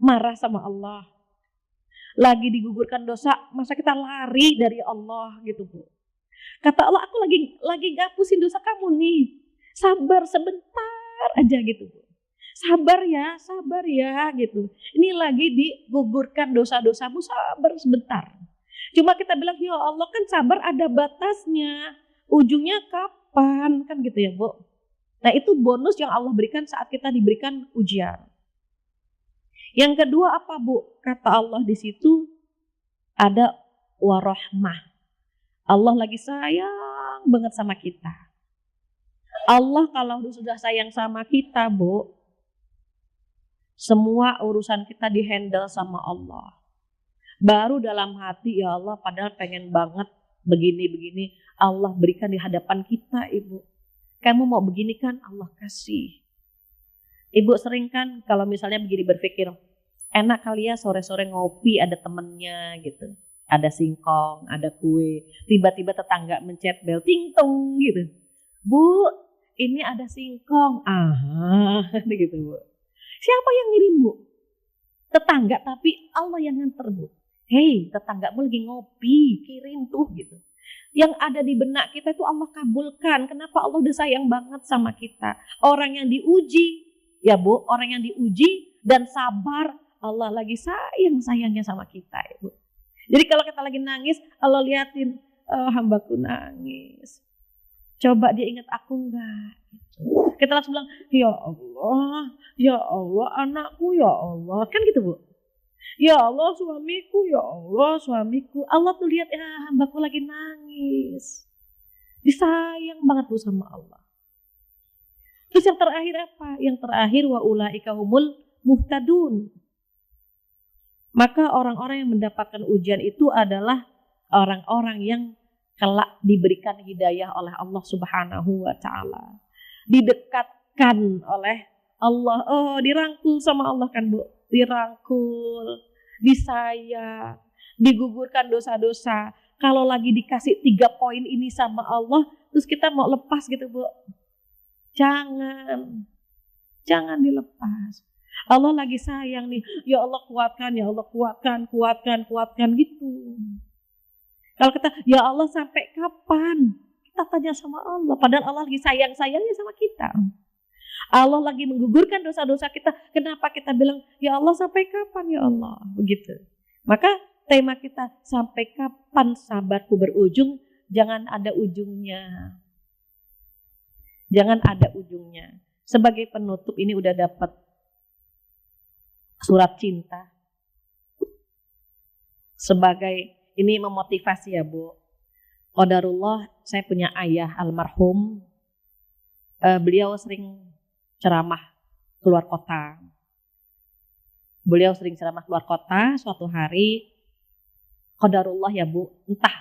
marah sama Allah? Lagi digugurkan dosa, masa kita lari dari Allah gitu, Bu? Kata Allah, aku lagi ngapusin dosa kamu nih. Sabar sebentar aja gitu, Bu. Sabar ya gitu. Ini lagi digugurkan dosa-dosamu, sabar sebentar. Cuma kita bilang, ya Allah kan sabar ada batasnya. Ujungnya kapan? Kan gitu ya, Bu. Nah itu bonus yang Allah berikan saat kita diberikan ujian. Yang kedua apa, Bu? Kata Allah di situ ada warahmah. Allah lagi sayang banget sama kita. Allah kalau sudah sayang sama kita, Bu, semua urusan kita dihandle sama Allah. Baru dalam hati, ya Allah padahal pengen banget begini-begini, Allah berikan di hadapan kita, Ibu. Kamu mau begini kan, Allah kasih. Ibu sering kan kalau misalnya begini berpikir, enak kali ya sore-sore ngopi ada temennya gitu. Ada singkong, ada kue. Tiba-tiba tetangga mencet bel, ting tong gitu. Bu, ini ada singkong. Gitu, Bu. Siapa yang ngirim, Bu? Tetangga, tapi Allah yang nganter, Bu. Hei, tetanggamu lagi ngopi, kirim tuh gitu. Yang ada di benak kita itu Allah kabulkan. Kenapa? Allah udah sayang banget sama kita. Orang yang diuji, ya Bu, orang yang diuji dan sabar, Allah lagi sayangnya sama kita, Ibu. Jadi kalau kita lagi nangis, Allah liatin, hambaku nangis. Coba dia ingat aku enggak? Kita langsung bilang, ya Allah anakku, ya Allah. Kan gitu, Bu. Ya Allah suamiku, ya Allah suamiku. Allah tuh lihat ya hambaku lagi nangis. Disayang banget, Bu, sama Allah. Terus yang terakhir apa? Yang terakhir wa ulaika humul muhtadun. Maka orang-orang yang mendapatkan ujian itu adalah orang-orang yang kelak diberikan hidayah oleh Allah Subhanahu wa ta'ala. Didekatkan oleh Allah. Oh, dirangkul sama Allah kan, Bu. Dirangkul, disayang, digugurkan dosa-dosa. Kalau lagi dikasih 3 poin ini sama Allah, terus kita mau lepas gitu, Bu. Jangan dilepas. Allah lagi sayang nih. Ya Allah kuatkan, ya Allah kuatkan gitu. Kalau kita, ya Allah sampai kapan? Kita tanya sama Allah. Padahal Allah lagi sayang-sayangnya sama kita. Allah lagi menggugurkan dosa-dosa kita. Kenapa kita bilang, ya Allah sampai kapan ya Allah? Begitu. Maka tema kita, sampai kapan sabarku berujung? Jangan ada ujungnya. Jangan ada ujungnya. Sebagai penutup ini udah dapat surat cinta. Sebagai ini memotivasi ya, Bu. Qadarullah, saya punya ayah almarhum. Beliau sering ceramah keluar kota. Suatu hari qadarullah ya, Bu, entah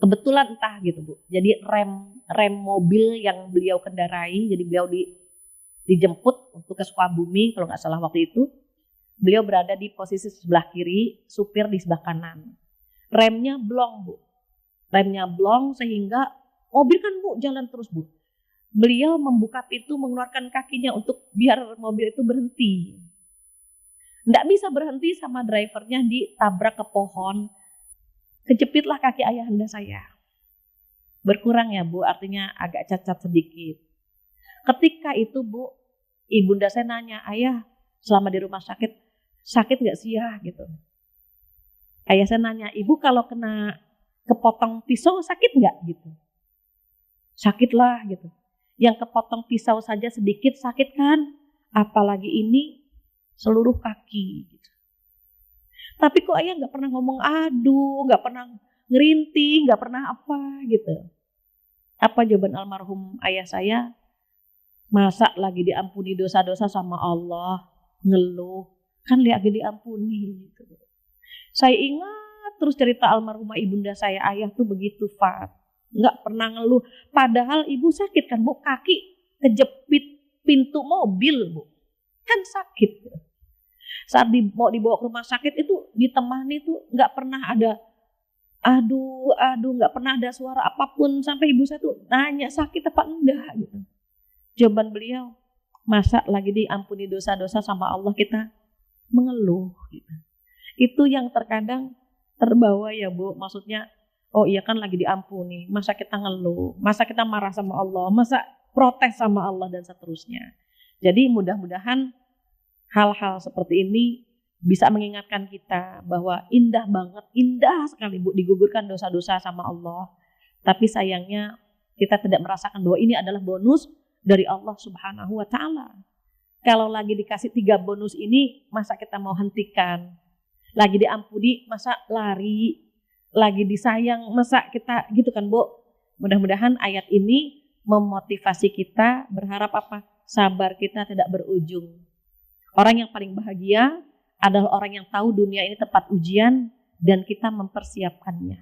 Kebetulan entah gitu Bu. Jadi rem mobil yang beliau kendarai, jadi beliau dijemput untuk ke Sukabumi kalau nggak salah waktu itu. Beliau berada di posisi sebelah kiri, supir di sebelah kanan. Remnya blong Bu. Remnya blong sehingga mobil kan Bu jalan terus Bu. Beliau membuka pintu, mengeluarkan kakinya untuk biar mobil itu berhenti. Nggak bisa berhenti sama drivernya, ditabrak ke pohon. Kejepitlah kaki ayahanda saya. Berkurang ya Bu, artinya agak cacat sedikit. Ketika itu Bu, ibunda saya nanya, ayah selama di rumah sakit nggak sih ya gitu. Ayah saya nanya, ibu kalau kena kepotong pisau sakit nggak gitu. Sakit lah gitu. Yang kepotong pisau saja sedikit sakit kan, apalagi ini seluruh kaki gitu. Tapi kok ayah nggak pernah ngomong aduh, nggak pernah ngerinting, nggak pernah apa gitu. Apa jawaban almarhum ayah saya? Masa lagi diampuni dosa-dosa sama Allah, ngeluh, kan lagi diampuni gitu. Saya ingat terus cerita almarhumah ibunda saya, ayah tuh begitu Fat, nggak pernah ngeluh. Padahal ibu sakit kan Bu, kaki kejepit pintu mobil Bu, kan sakit. Saat mau dibawa ke rumah sakit itu ditemani tuh nggak pernah ada aduh, nggak pernah ada suara apapun sampai ibu saya tuh nanya sakit apa enggak gitu. Jawaban beliau, masa lagi diampuni dosa-dosa sama Allah kita mengeluh gitu. Itu yang terkadang terbawa ya Bu, maksudnya oh iya kan lagi diampuni, masa kita ngeluh, masa kita marah sama Allah, masa protes sama Allah dan seterusnya. Jadi mudah-mudahan hal-hal seperti ini bisa mengingatkan kita bahwa indah banget, indah sekali Bu digugurkan dosa-dosa sama Allah. Tapi sayangnya kita tidak merasakan bahwa ini adalah bonus dari Allah Subhanahu wa Ta'ala. Kalau lagi dikasih 3 bonus ini, masa kita mau hentikan? Lagi diampuni, masa lari? Lagi disayang, masa kita gitu kan Bu? Mudah-mudahan ayat ini memotivasi kita berharap apa? Sabar kita tidak berujung. Orang yang paling bahagia adalah orang yang tahu dunia ini tempat ujian dan kita mempersiapkannya.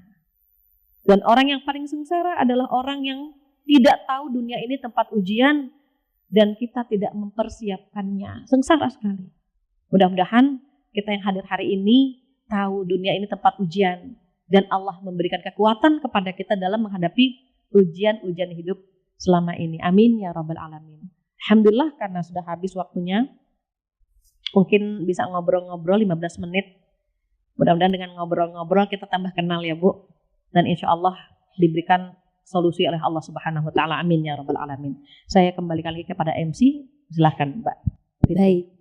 Dan orang yang paling sengsara adalah orang yang tidak tahu dunia ini tempat ujian dan kita tidak mempersiapkannya. Sengsara sekali. Mudah-mudahan kita yang hadir hari ini tahu dunia ini tempat ujian dan Allah memberikan kekuatan kepada kita dalam menghadapi ujian-ujian hidup selama ini. Amin ya rabbal alamin. Alhamdulillah karena sudah habis waktunya. Mungkin bisa ngobrol-ngobrol 15 menit. Mudah-mudahan dengan ngobrol-ngobrol kita tambah kenal ya Bu. Dan insya Allah diberikan solusi oleh Allah Subhanahu wa Ta'ala. Amin ya rabbal alamin. Saya kembalikan lagi kepada MC. Silahkan Mbak. Baik.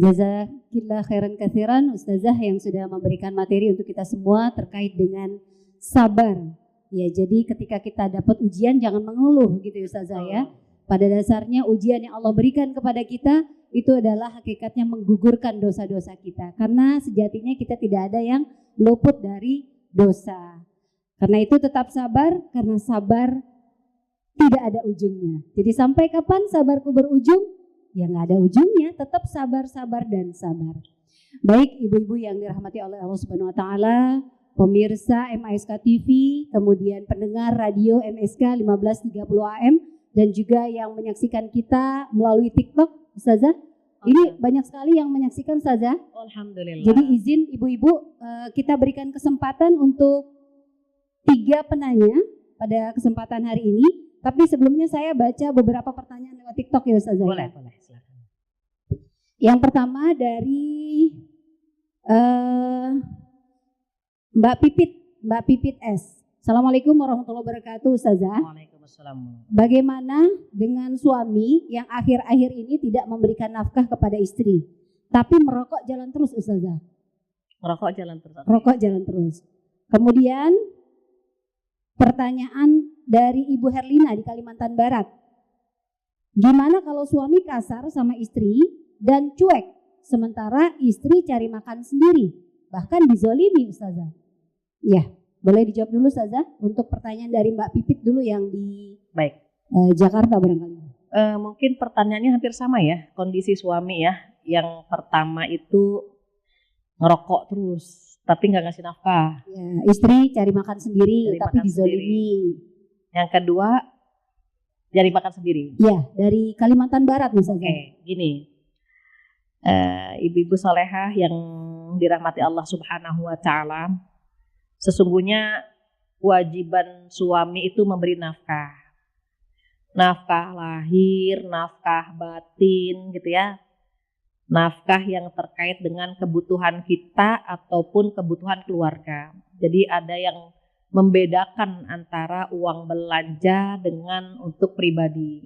Jazakillah khairan katsiran Ustazah yang sudah memberikan materi untuk kita semua terkait dengan sabar. Ya, jadi ketika kita dapat ujian jangan mengeluh gitu ya Ustazah ya. Pada dasarnya ujian yang Allah berikan kepada kita itu adalah hakikatnya menggugurkan dosa-dosa kita. Karena sejatinya kita tidak ada yang luput dari dosa. Karena itu tetap sabar, karena sabar tidak ada ujungnya. Jadi sampai kapan sabarku berujung? Ya nggak ada ujungnya, tetap sabar, sabar, dan sabar. Baik ibu-ibu yang dirahmati oleh Allah Subhanahu Wa Taala, pemirsa MASK TV, kemudian pendengar radio MSK 1530 AM, dan juga yang menyaksikan kita melalui TikTok, Ustazah. Ini banyak sekali yang menyaksikan Ustazah. Alhamdulillah. Jadi izin ibu-ibu kita berikan kesempatan untuk 3 penanya pada kesempatan hari ini. Tapi sebelumnya saya baca beberapa pertanyaan lewat TikTok ya Ustazah. Boleh, boleh. Silakan. Yang pertama dari Mbak Pipit S. Assalamualaikum warahmatullahi wabarakatuh Ustazah. Waalaikumsalam. Bagaimana dengan suami yang akhir-akhir ini tidak memberikan nafkah kepada istri, tapi merokok jalan terus Ustazah? Merokok jalan terus. Rokok jalan terus. Kemudian pertanyaan dari Ibu Herlina di Kalimantan Barat. Gimana kalau suami kasar sama istri dan cuek, sementara istri cari makan sendiri, bahkan dizolimi Ustazah? Ya, boleh dijawab dulu Ustazah untuk pertanyaan dari Mbak Pipit dulu yang di Jakarta barangkali. Mungkin pertanyaannya hampir sama ya, kondisi suami ya. Yang pertama itu ngerokok terus, tapi nggak ngasih nafkah. Ya, istri cari makan sendiri Cari tapi makan dizolimi. Yang kedua, cari makan sendiri. Ya, dari Kalimantan Barat misalnya. Oke, gini. Ibu-ibu solehah yang dirahmati Allah Subhanahu wa Ta'ala, sesungguhnya kewajiban suami itu memberi nafkah. Nafkah lahir, nafkah batin gitu ya. Nafkah yang terkait dengan kebutuhan kita ataupun kebutuhan keluarga. Jadi ada yang membedakan antara uang belanja dengan untuk pribadi.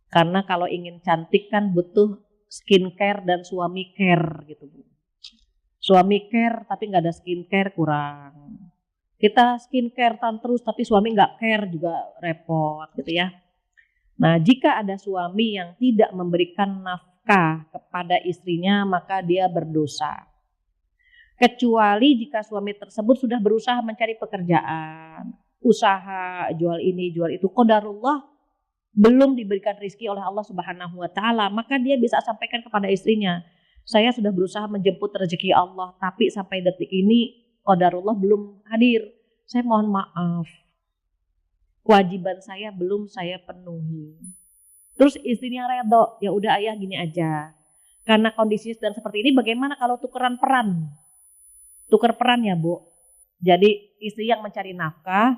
Karena kalau ingin cantik kan butuh skincare dan suami care gitu Bu. Suami care tapi nggak ada skincare kurang. Kita skincare terus tapi suami nggak care juga repot gitu ya. Nah jika ada suami yang tidak memberikan nafkah kepada istrinya maka dia berdosa. Kecuali jika suami tersebut sudah berusaha mencari pekerjaan, usaha, jual ini, jual itu, qadarullah belum diberikan rezeki oleh Allah Subhanahu wa Ta'ala, maka dia bisa sampaikan kepada istrinya, saya sudah berusaha menjemput rezeki Allah, tapi sampai detik ini qadarullah belum hadir. Saya mohon maaf, kewajiban saya belum saya penuhi. Terus istrinya redo, ya udah ayah gini aja. Karena kondisinya sedang seperti ini, bagaimana kalau tukeran peran? Tuker peran ya Bu. Jadi istri yang mencari nafkah,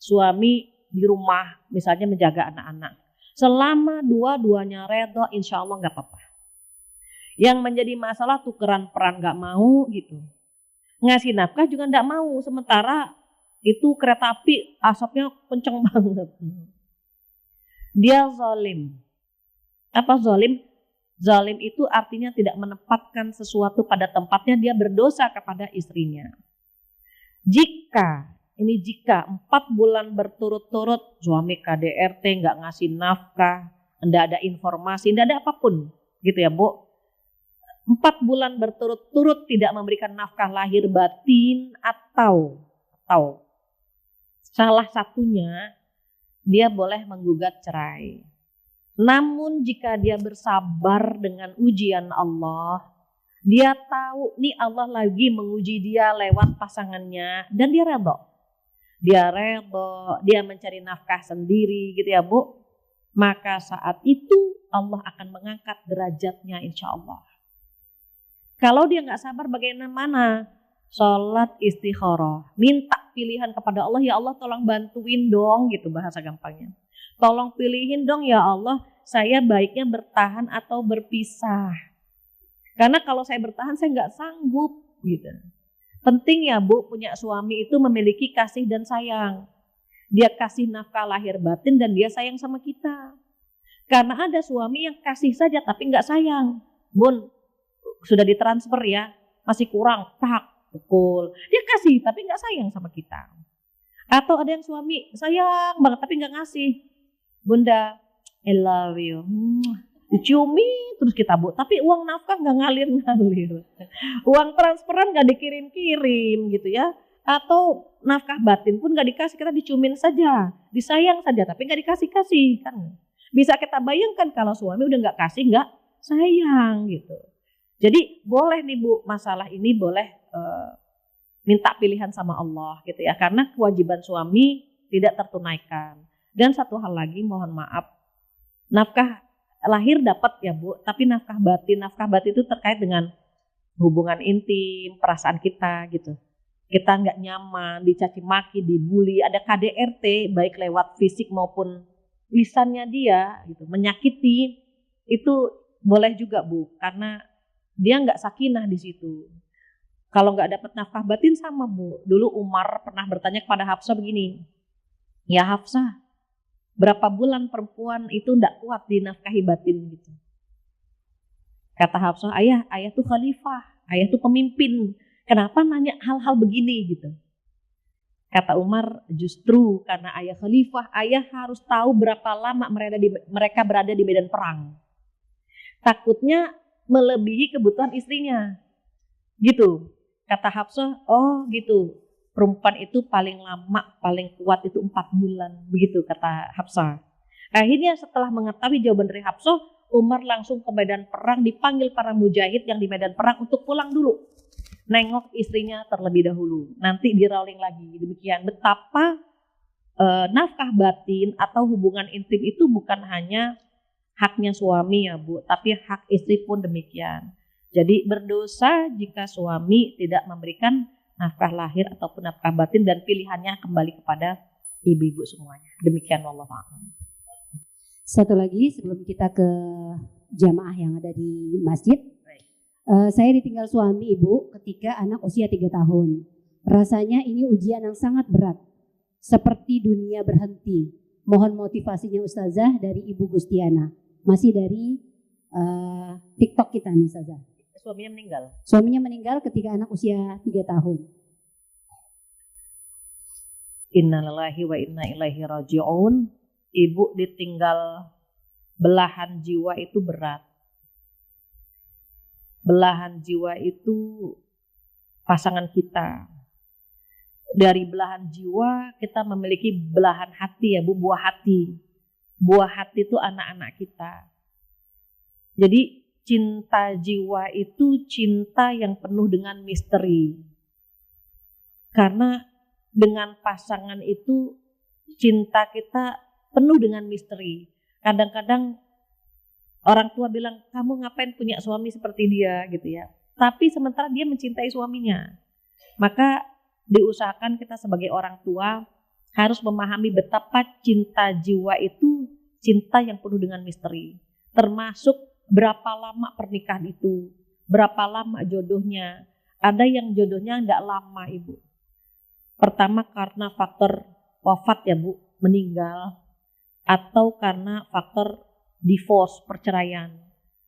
suami di rumah misalnya menjaga anak-anak. Selama dua-duanya redo, insya Allah nggak apa-apa. Yang menjadi masalah tukeran peran nggak mau gitu. Ngasih nafkah juga nggak mau. Sementara itu kereta api asapnya kenceng banget. Dia zalim. Apa zalim? Zalim itu artinya tidak menempatkan sesuatu pada tempatnya, dia berdosa kepada istrinya. Jika 4 bulan berturut-turut suami KDRT nggak ngasih nafkah, nggak ada informasi, nggak ada apapun gitu ya Bu. 4 bulan berturut-turut tidak memberikan nafkah lahir batin atau salah satunya dia boleh menggugat cerai. Namun jika dia bersabar dengan ujian Allah, dia tahu nih Allah lagi menguji dia lewat pasangannya dan dia redho. Dia mencari nafkah sendiri gitu ya Bu. Maka saat itu Allah akan mengangkat derajatnya insya Allah. Kalau dia nggak sabar bagaimana? Sholat istikharah, minta pilihan kepada Allah, ya Allah tolong bantuin dong gitu bahasa gampangnya. Tolong pilihin dong ya Allah, saya baiknya bertahan atau berpisah. Karena kalau saya bertahan saya nggak sanggup gitu. Penting ya Bu punya suami itu memiliki kasih dan sayang. Dia kasih nafkah lahir batin dan dia sayang sama kita. Karena ada suami yang kasih saja tapi nggak sayang. Bun, sudah ditransfer ya, masih kurang, pukul. Dia kasih tapi nggak sayang sama kita. Atau ada yang suami sayang banget tapi nggak ngasih. Bunda, I love you. Diciumi terus kita Bu, tapi uang nafkah nggak ngalir-ngalir. Uang transferan nggak dikirim-kirim gitu ya. Atau nafkah batin pun nggak dikasih, kita diciumin saja, disayang saja tapi nggak dikasih-kasih kan. Bisa kita bayangkan kalau suami udah nggak kasih, nggak sayang gitu. Jadi boleh nih Bu, masalah ini boleh minta pilihan sama Allah gitu ya, karena kewajiban suami tidak tertunaikan. Dan satu hal lagi, mohon maaf, nafkah lahir dapat ya Bu, tapi nafkah batin itu terkait dengan hubungan intim, perasaan kita gitu. Kita nggak nyaman, dicaci maki, dibully, ada KDRT baik lewat fisik maupun lisannya dia gitu, menyakiti, itu boleh juga Bu, karena dia nggak sakinah di situ. Kalau nggak dapat nafkah batin sama Bu. Dulu Umar pernah bertanya kepada Hafsah begini, ya Hafsah, berapa bulan perempuan itu nggak kuat dinafkahi batin gitu. Kata Hafsah, ayah tuh khalifah, ayah tuh pemimpin. Kenapa nanya hal-hal begini gitu? Kata Umar, justru karena ayah khalifah, ayah harus tahu berapa lama mereka berada di medan perang. Takutnya melebihi kebutuhan istrinya. Gitu. Kata Hafsah, oh gitu. Perempuan itu paling lama, paling kuat itu 4 bulan. Begitu kata Hafsah. Akhirnya setelah mengetahui jawaban dari Hafsah, Umar langsung ke medan perang, dipanggil para mujahid yang di medan perang untuk pulang dulu. nengok istrinya terlebih dahulu, nanti di rolling lagi. Demikian betapa nafkah batin atau hubungan intim itu bukan hanya haknya suami ya Bu, tapi hak istri pun demikian. Jadi berdosa jika suami tidak memberikan nafkah lahir ataupun nafkah batin dan pilihannya kembali kepada ibu-ibu semuanya. Demikian wallahu a'lam. Satu lagi sebelum kita ke jamaah yang ada di masjid. Saya ditinggal suami ibu ketika anak usia 3 tahun. Rasanya ini ujian yang sangat berat. Seperti dunia berhenti. Mohon motivasinya Ustazah dari Ibu Gustiana. Masih dari TikTok kita nih Ustazah. Suaminya meninggal? Suaminya meninggal ketika anak usia 3 tahun. Innalillahi wa inna ilaihi raji'un. Ibu ditinggal belahan jiwa itu berat. Belahan jiwa itu pasangan kita. Dari belahan jiwa kita memiliki belahan hati ya Bu, buah hati. Buah hati itu anak-anak kita. Jadi cinta jiwa itu cinta yang penuh dengan misteri. Karena dengan pasangan itu cinta kita penuh dengan misteri. Kadang-kadang orang tua bilang, kamu ngapain punya suami seperti dia gitu ya. Tapi sementara dia mencintai suaminya. Maka diusahakan kita sebagai orang tua harus memahami betapa cinta jiwa itu cinta yang penuh dengan misteri. Termasuk berapa lama pernikahan itu, berapa lama jodohnya. Ada yang jodohnya enggak lama Ibu. Pertama karena faktor wafat ya Bu, meninggal. Atau karena faktor divorce, perceraian.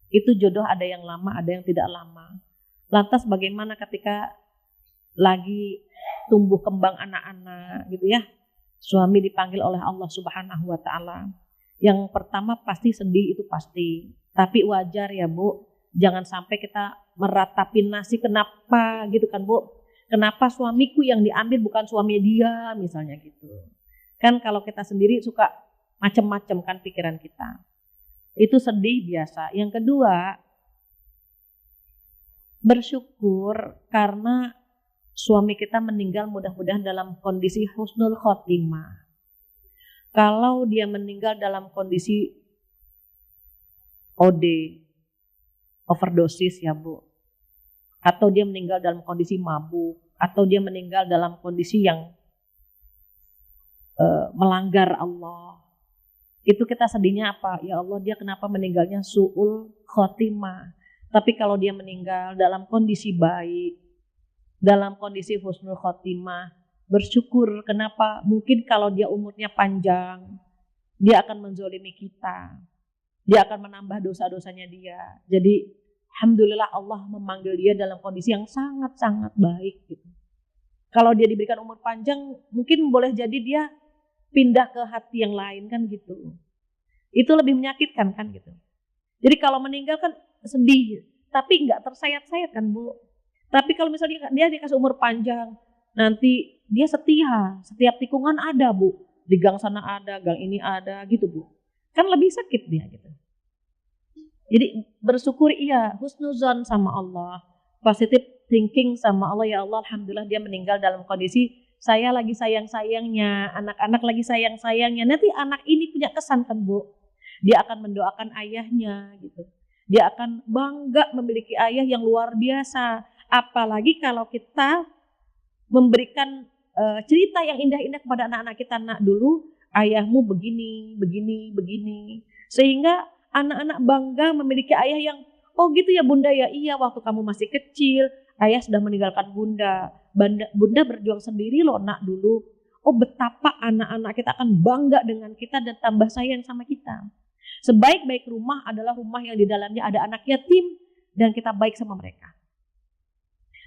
Itu jodoh ada yang lama, ada yang tidak lama. Lantas bagaimana ketika lagi tumbuh kembang anak-anak gitu ya. Suami dipanggil oleh Allah Subhanahu wa taala. Yang pertama pasti sedih, itu pasti. Tapi wajar ya Bu, jangan sampai kita meratapi nasi kenapa gitu kan Bu. Kenapa suamiku yang diambil bukan suami dia misalnya gitu. Kan kalau kita sendiri suka macam-macam kan pikiran kita. Itu sedih biasa. Yang kedua, bersyukur karena suami kita meninggal mudah-mudahan dalam kondisi husnul khotimah. Kalau dia meninggal dalam kondisi OD, overdosis ya Bu. Atau dia meninggal dalam kondisi mabuk. Atau dia meninggal dalam kondisi yang melanggar Allah. Itu kita sedihnya apa? Ya Allah, dia kenapa meninggalnya su'ul khotimah. Tapi kalau dia meninggal dalam kondisi baik, dalam kondisi husnul khotimah, bersyukur. Kenapa? Mungkin kalau dia umurnya panjang, dia akan menzolimi kita. Dia akan menambah dosa-dosanya dia. Jadi alhamdulillah Allah memanggil dia dalam kondisi yang sangat-sangat baik gitu. Kalau dia diberikan umur panjang, mungkin boleh jadi dia pindah ke hati yang lain kan gitu. Itu lebih menyakitkan kan gitu. Jadi kalau meninggal kan sedih, tapi nggak tersayat-sayat kan Bu. Tapi kalau misalnya dia dikasih umur panjang, nanti dia setia, setiap tikungan ada Bu. Di gang sana ada, gang ini ada gitu Bu. Kan lebih sakit dia gitu. Jadi bersyukur iya, husnuzon sama Allah, positive thinking sama Allah. Ya Allah, alhamdulillah dia meninggal dalam kondisi saya lagi sayang-sayangnya, anak-anak lagi sayang-sayangnya. Nanti anak ini punya kesan kan Bu. Dia akan mendoakan ayahnya gitu. Dia akan bangga memiliki ayah yang luar biasa. Apalagi kalau kita memberikan cerita yang indah-indah kepada anak-anak kita. Nak dulu ayahmu begini, begini, begini. Sehingga anak-anak bangga memiliki ayah yang, oh gitu ya Bunda ya, iya waktu kamu masih kecil, ayah sudah meninggalkan Bunda. Bunda berjuang sendiri loh nak dulu. Oh betapa anak-anak kita akan bangga dengan kita dan tambah sayang sama kita. Sebaik-baik rumah adalah rumah yang di dalamnya ada anak yatim dan kita baik sama mereka.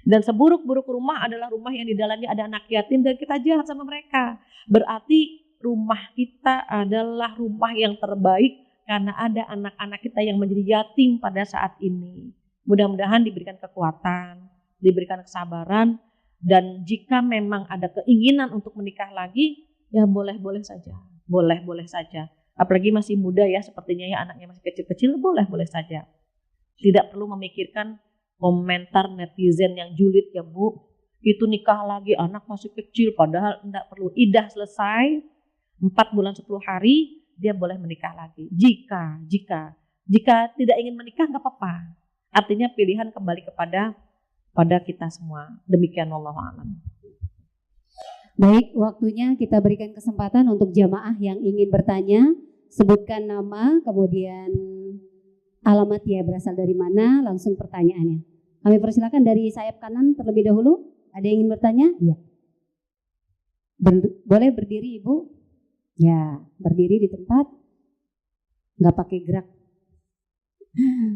Dan seburuk-buruk rumah adalah rumah yang di dalamnya ada anak yatim dan kita jahat sama mereka. Berarti rumah kita adalah rumah yang terbaik karena ada anak-anak kita yang menjadi yatim pada saat ini. Mudah-mudahan diberikan kekuatan, diberikan kesabaran, dan jika memang ada keinginan untuk menikah lagi, ya boleh-boleh saja. Boleh-boleh saja. Apalagi masih muda ya, sepertinya ya anaknya masih kecil-kecil, boleh-boleh saja. Tidak perlu memikirkan komentar netizen yang julid ya Bu. Itu nikah lagi, anak masih kecil, padahal enggak perlu. Idah selesai 4 bulan 10 hari, dia boleh menikah lagi. Jika tidak ingin menikah nggak apa-apa. Artinya pilihan kembali kepada kita semua. Demikian wallahu a'lam. Baik, waktunya kita berikan kesempatan untuk jamaah yang ingin bertanya. Sebutkan nama, kemudian alamat ya, berasal dari mana, langsung pertanyaannya. Kami persilakan dari sayap kanan terlebih dahulu. Ada yang ingin bertanya? Ya. Boleh berdiri Ibu? Ya, berdiri di tempat. Nggak pakai gerak.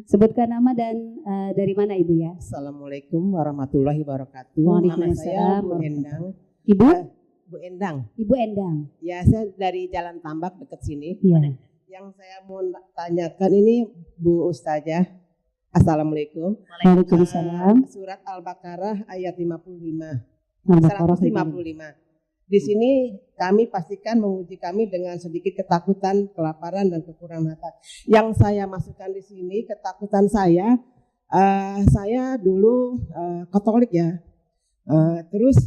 Sebutkan nama dan dari mana Ibu ya? Assalamualaikum warahmatullahi wabarakatuh. Nama saya Bu Endang. Ibu? Bu Endang. Ibu Endang. Ya, saya dari Jalan Tambak dekat sini. Iya. Yang saya mau tanyakan ini Bu Ustazah. Assalamualaikum. Waalaikumsalam. Surat Al-Baqarah ayat 55. Al-Baqarah 155. Di sini kami pastikan menguji kami dengan sedikit ketakutan, kelaparan dan kekurangan harta. Yang saya masukkan di sini ketakutan saya dulu Katolik ya. Terus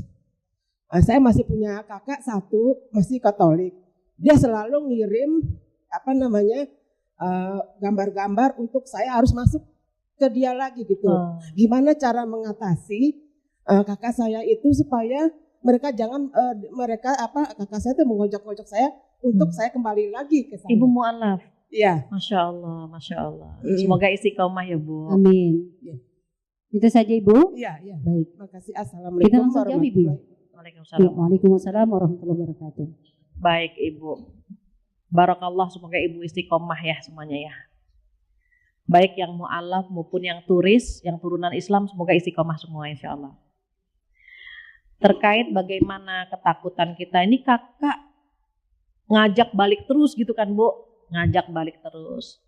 saya masih punya kakak satu masih Katolik. Dia selalu ngirim gambar-gambar untuk saya harus masuk ke dia lagi gitu. Gimana cara mengatasi kakak saya itu supaya mereka kakak saya itu mengojok-ojok saya untuk saya kembali lagi ke saya. Ibu mu'alaf. Iya. Masya Allah. Semoga istiqomah ya Bu. Amin. Ya. Itu saja Ibu. Iya. Baik. Makasih. Assalamualaikum. Kita langsung jawab Ibu ya. Waalaikumsalam. Waalaikumsalam warahmatullahi wabarakatuh. Baik Ibu. Barakallah, semoga Ibu istiqomah ya semuanya ya. Baik yang mu'alaf maupun yang turis, yang turunan Islam, semoga istiqomah semua insya Allah. Terkait bagaimana ketakutan kita, ini kakak ngajak balik terus gitu kan Bu. Ngajak balik terus.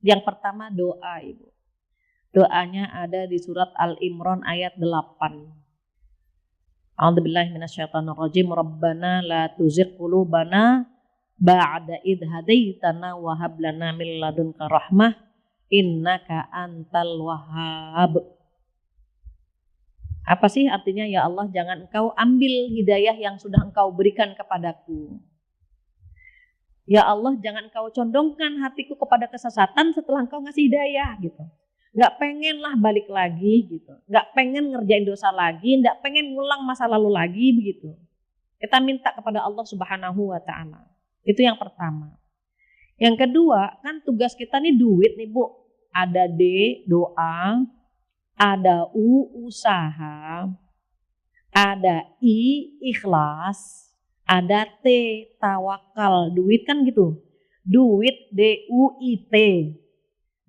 Yang pertama doa Ibu. Doanya ada di surat Al-Imran ayat 8. A'udzubillahi minasyaitonirrajim. Rabbana la tuzigh qulubana ba'da idh hadaitana wa hab lana min ladunka rahmah innaka antal wahhab. Apa sih artinya? Ya Allah, jangan Engkau ambil hidayah yang sudah Engkau berikan kepadaku. Ya Allah, jangan Engkau condongkan hatiku kepada kesesatan setelah Engkau ngasih hidayah gitu. Gak pengen lah balik lagi gitu. Gak pengen ngerjain dosa lagi, gak pengen ngulang masa lalu lagi begitu. Kita minta kepada Allah Subhanahu wa ta'ala. Itu yang pertama. Yang kedua, kan tugas kita nih duit nih Bu. Ada D, doa. Ada U, usaha. Ada I, ikhlas. Ada T, tawakal. Duit kan gitu. Duit, D-U-I-T.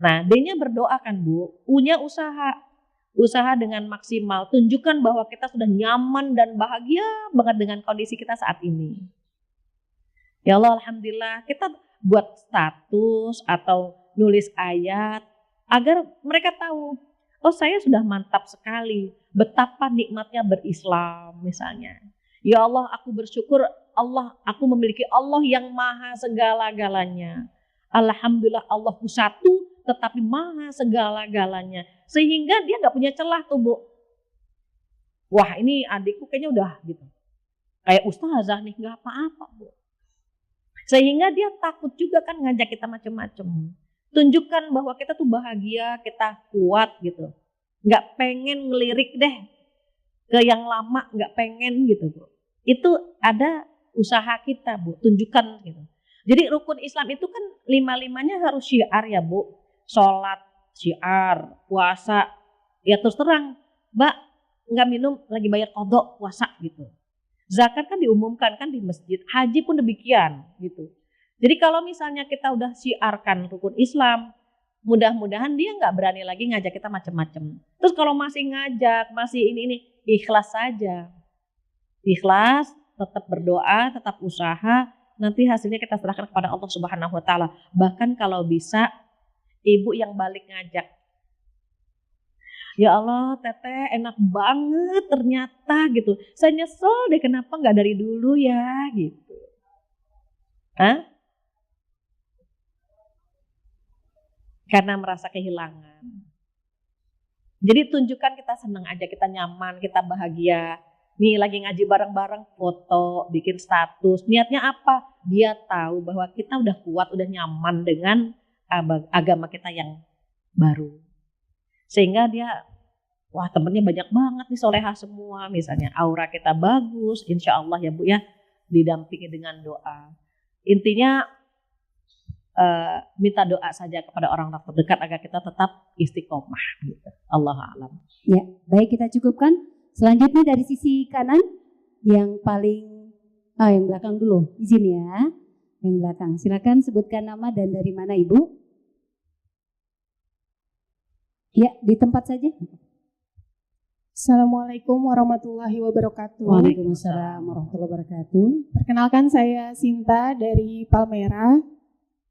Nah, D-nya berdoa kan Bu. U-nya usaha. Usaha dengan maksimal. Tunjukkan bahwa kita sudah nyaman dan bahagia banget dengan kondisi kita saat ini. Ya Allah, alhamdulillah. Kita buat status atau nulis ayat agar mereka tahu, oh saya sudah mantap sekali. Betapa nikmatnya berislam misalnya. Ya Allah, aku bersyukur Allah, aku memiliki Allah yang maha segala-galanya. Alhamdulillah Allahku satu tetapi maha segala-galanya. Sehingga dia gak punya celah tuh Bu. Wah ini adikku kayaknya udah gitu. Kayak ustazah nih, gak apa-apa Bu. Sehingga dia takut juga kan ngajak kita macam-macam. Tunjukkan bahwa kita tuh bahagia, kita kuat gitu. Gak pengen ngelirik deh ke yang lama, gak pengen gitu Bu. Itu ada usaha kita Bu, tunjukkan gitu. Jadi rukun Islam itu kan 5-5-nya harus syiar ya Bu. Sholat, syiar, puasa, ya terus terang, Mbak nggak minum lagi bayar qadha puasa gitu. Zakat kan diumumkan kan di masjid, haji pun demikian gitu. Jadi kalau misalnya kita udah syiarkan rukun Islam, mudah-mudahan dia nggak berani lagi ngajak kita macam-macam. Terus kalau masih ngajak, masih ini ikhlas saja, ikhlas, tetap berdoa, tetap usaha. Nanti hasilnya kita serahkan kepada Allah Subhanahu wa ta'ala. Bahkan kalau bisa ibu yang balik ngajak. Ya Allah, Teteh enak banget ternyata gitu. Saya nyesel deh kenapa gak dari dulu ya gitu. Hah? Karena merasa kehilangan. Jadi tunjukkan kita senang aja, kita nyaman, kita bahagia. Nih lagi ngaji bareng-bareng, foto, bikin status. Niatnya apa? Dia tahu bahwa kita udah kuat, udah nyaman dengan agama kita yang baru. Sehingga dia, wah temennya banyak banget nih, solehah semua. Misalnya aura kita bagus, insya Allah ya Bu ya, didampingi dengan doa. Intinya minta doa saja kepada orang terdekat agar kita tetap istiqomah gitu. Allahu a'lam. Ya, baik, kita cukupkan. Selanjutnya dari sisi kanan yang paling yang belakang dulu. Izin ya. Yang belakang. Silakan sebutkan nama dan dari mana Ibu? Ya, di tempat saja. Assalamualaikum warahmatullahi wabarakatuh. Waalaikumsalam warahmatullahi wabarakatuh. Perkenalkan, saya Sinta dari Palmera.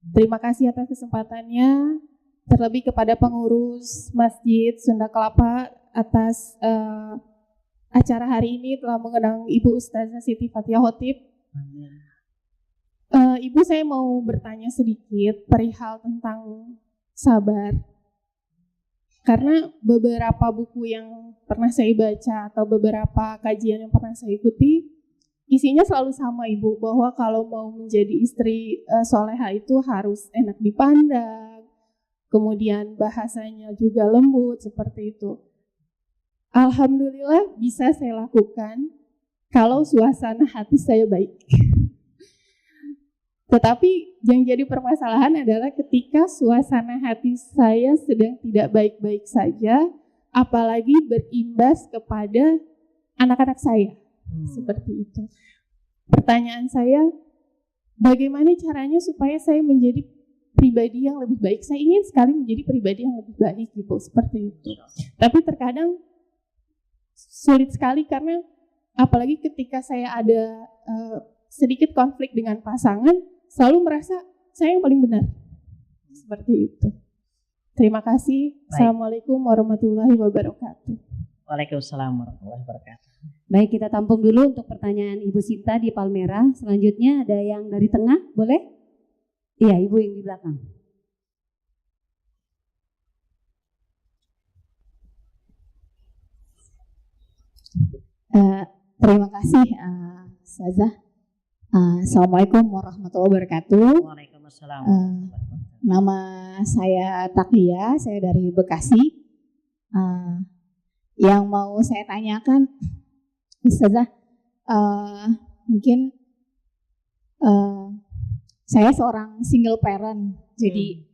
Terima kasih atas kesempatannya, terlebih kepada pengurus Masjid Sunda Kelapa atas acara hari ini telah mengundang Ibu Ustazah Siti Fathia Khotib. Ibu, saya mau bertanya sedikit perihal tentang sabar. Karena beberapa buku yang pernah saya baca atau beberapa kajian yang pernah saya ikuti, isinya selalu sama Ibu, bahwa kalau mau menjadi istri soleha itu harus enak dipandang, kemudian bahasanya juga lembut, seperti itu. Alhamdulillah bisa saya lakukan kalau suasana hati saya baik. Tetapi yang jadi permasalahan adalah ketika suasana hati saya sedang tidak baik-baik saja, apalagi berimbas kepada anak-anak saya. Seperti itu. Pertanyaan saya, bagaimana caranya supaya saya menjadi pribadi yang lebih baik? Saya ingin sekali menjadi pribadi yang lebih baik gitu, seperti itu. Tapi terkadang sulit sekali karena apalagi ketika saya ada sedikit konflik dengan pasangan, selalu merasa saya yang paling benar. Seperti itu. Terima kasih. Baik. Assalamualaikum warahmatullahi wabarakatuh. Waalaikumsalam warahmatullahi wabarakatuh. Baik, kita tampung dulu untuk pertanyaan Ibu Sinta di Palmera. Selanjutnya ada yang dari tengah, boleh? Iya, Ibu yang di belakang. Terima kasih, Ustazah. Assalamualaikum warahmatullahi wabarakatuh. Waalaikumsalam. Nama saya Takia, saya dari Bekasi. Yang mau saya tanyakan, Ustazah, mungkin saya seorang single parent, jadi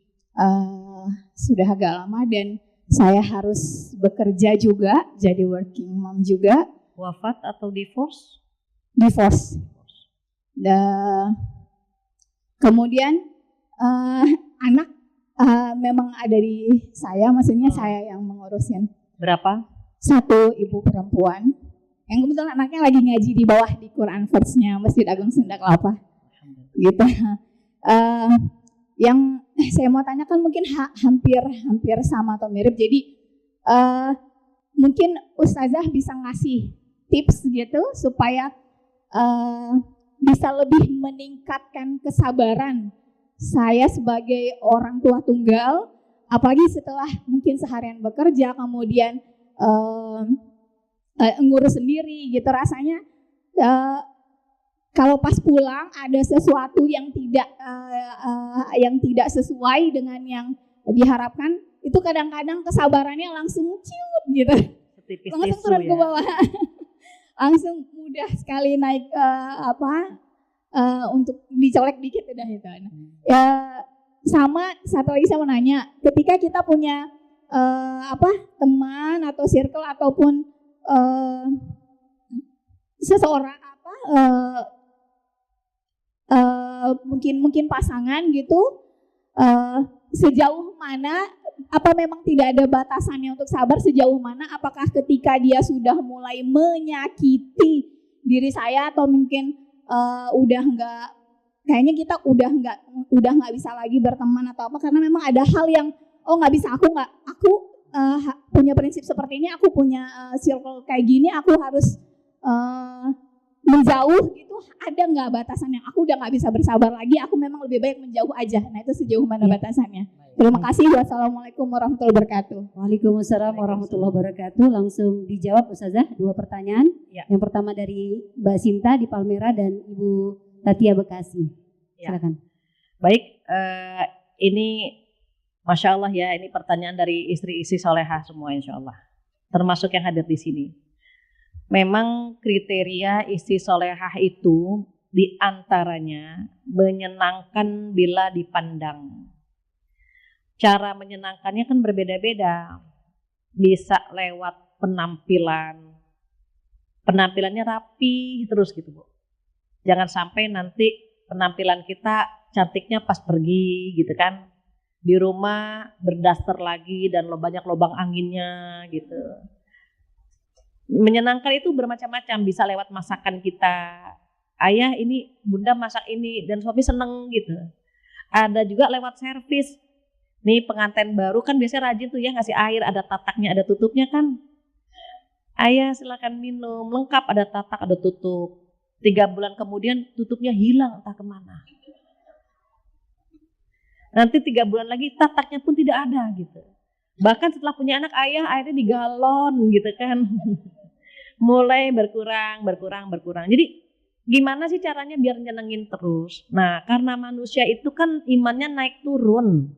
sudah agak lama dan saya harus bekerja juga, jadi working mom juga. Wafat atau divorce? Divorce. Kemudian anak memang ada di saya, maksudnya saya yang mengurusin. Berapa? Satu ibu perempuan, yang kebetulan anaknya lagi ngaji di bawah di Quran First-nya Masjid Agung Sunda Kelapa. Gitu. Yang saya mau tanyakan mungkin hampir sama atau mirip. Jadi mungkin Ustazah bisa ngasih tips gitu supaya bisa lebih meningkatkan kesabaran saya sebagai orang tua tunggal, apalagi setelah mungkin seharian bekerja kemudian ngurus sendiri gitu, rasanya kalau pas pulang ada sesuatu yang tidak sesuai dengan yang diharapkan, itu kadang-kadang kesabarannya langsung ciut gitu, langsung turun ke bawah. Langsung mudah sekali naik untuk dicolek dikit udah itu. Ya, sama satu lagi saya mau nanya, ketika kita punya teman atau circle ataupun seseorang mungkin pasangan gitu, sejauh mana, apa memang tidak ada batasannya untuk sabar, sejauh mana, apakah ketika dia sudah mulai menyakiti diri saya atau mungkin udah enggak, kayaknya kita udah nggak bisa lagi berteman atau apa, karena memang ada hal yang nggak bisa, aku punya prinsip seperti ini, aku punya circle kayak gini, aku harus menjauh gitu, ada nggak batasan yang aku udah nggak bisa bersabar lagi, aku memang lebih baik menjauh aja. Nah itu sejauh mana batasannya? Terima kasih. Wassalamualaikum warahmatullahi wabarakatuh. Waalaikumsalam warahmatullahi wabarakatuh. Langsung dijawab Ustazah 2 pertanyaan. Ya. Yang pertama dari Mbak Sinta di Palmera dan Ibu Tatia Bekasi. Ya. Silakan. Baik, ini Masya Allah ya, ini pertanyaan dari istri-istri solehah semua insya Allah. Termasuk yang hadir di sini. Memang kriteria istri solehah itu diantaranya menyenangkan bila dipandang. Cara menyenangkannya kan berbeda-beda. Bisa lewat penampilan. Penampilannya rapi terus gitu Bu. Jangan sampai nanti penampilan kita cantiknya pas pergi gitu kan. Di rumah berdaster lagi dan banyak lubang anginnya gitu. Menyenangkan itu bermacam-macam, bisa lewat masakan kita. Ayah ini bunda masak ini dan suami seneng gitu. Ada juga lewat servis. Nih pengantin baru kan biasanya rajin tuh ya ngasih air, ada tataknya, ada tutupnya kan. Ayah silakan minum, lengkap ada tatak, ada tutup. 3 bulan kemudian tutupnya hilang entah kemana. Nanti 3 bulan lagi tataknya pun tidak ada gitu. Bahkan setelah punya anak ayah airnya di galon gitu kan. Mulai berkurang. Jadi gimana sih caranya biar nyenengin terus? Nah karena manusia itu kan imannya naik turun.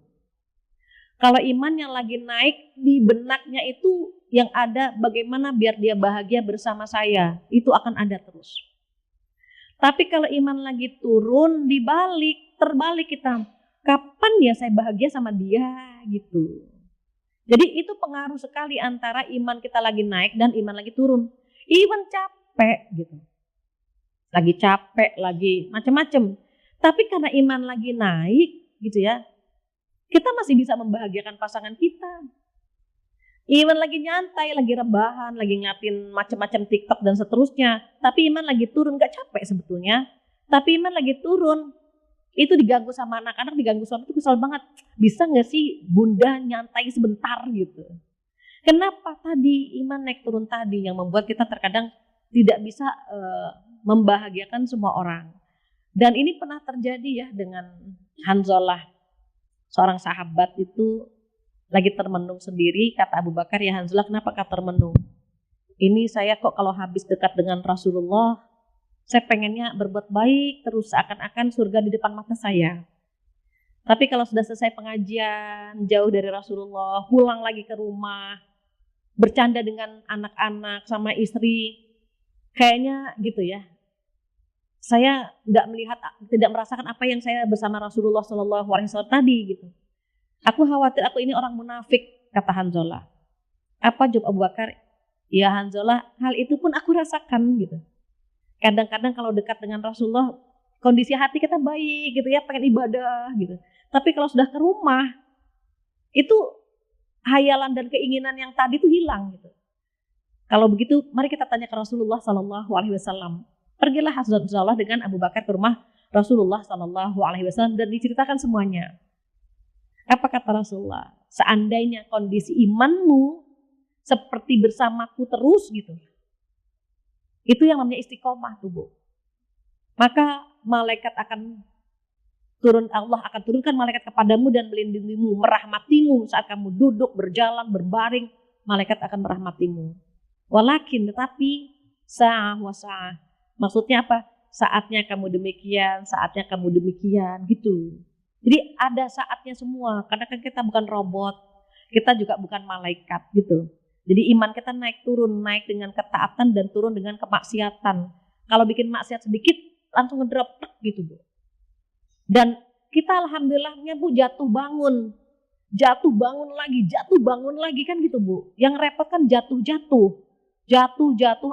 Kalau imannya lagi naik di benaknya itu yang ada bagaimana biar dia bahagia bersama saya. Itu akan ada terus. Tapi kalau iman lagi turun terbalik kita. Kapan ya saya bahagia sama dia gitu. Jadi itu pengaruh sekali antara iman kita lagi naik dan iman lagi turun. Iman capek gitu. Lagi capek, lagi macam-macam. Tapi karena iman lagi naik gitu ya. Kita masih bisa membahagiakan pasangan kita. Iman lagi nyantai, lagi rebahan, lagi ngeliatin macam-macam TikTok dan seterusnya. Tapi iman lagi turun, gak capek sebetulnya. Tapi iman lagi turun. Itu diganggu sama anak-anak, diganggu suami itu kesal banget. Bisa gak sih bunda nyantai sebentar gitu. Kenapa tadi iman naik turun tadi yang membuat kita terkadang tidak bisa membahagiakan semua orang. Dan ini pernah terjadi ya dengan Hanzalah. Seorang sahabat itu lagi termenung sendiri, kata Abu Bakar, ya Hanzalah kenapa kau termenung? Ini saya kok kalau habis dekat dengan Rasulullah, saya pengennya berbuat baik terus seakan-akan surga di depan mata saya. Tapi kalau sudah selesai pengajian, jauh dari Rasulullah, pulang lagi ke rumah, bercanda dengan anak-anak sama istri, kayaknya gitu ya. Saya tidak merasakan apa yang saya bersama Rasulullah SAW tadi gitu. Aku khawatir aku ini orang munafik, kata Hanzalah. Apa jawab Abu Bakar? Ya Hanzalah, hal itu pun aku rasakan gitu. Kadang-kadang kalau dekat dengan Rasulullah, kondisi hati kita baik gitu ya, pengen ibadah gitu. Tapi kalau sudah ke rumah, itu hayalan dan keinginan yang tadi itu hilang gitu. Kalau begitu, mari kita tanya ke Rasulullah SAW. Pergilah Hanzalah dengan Abu Bakar ke rumah Rasulullah SAW dan diceritakan semuanya. Apa kata Rasulullah? Seandainya kondisi imanmu seperti bersamaku terus gitu. Itu yang namanya istiqomah tuh Bu. Maka malaikat akan turun, Allah akan turunkan malaikat kepadamu dan melindungimu, merahmatimu saat kamu duduk, berjalan, berbaring, malaikat akan merahmatimu. Walakin tetapi sa'ah wa sa'ah. Maksudnya apa? Saatnya kamu demikian, saatnya kamu demikian gitu. Jadi ada saatnya semua, karena kan kita bukan robot, kita juga bukan malaikat gitu. Jadi iman kita naik turun, naik dengan ketaatan dan turun dengan kemaksiatan. Kalau bikin maksiat sedikit, langsung ngedrop gitu Bu. Dan kita alhamdulillahnya Bu jatuh bangun lagi kan gitu Bu. Yang repot kan jatuh,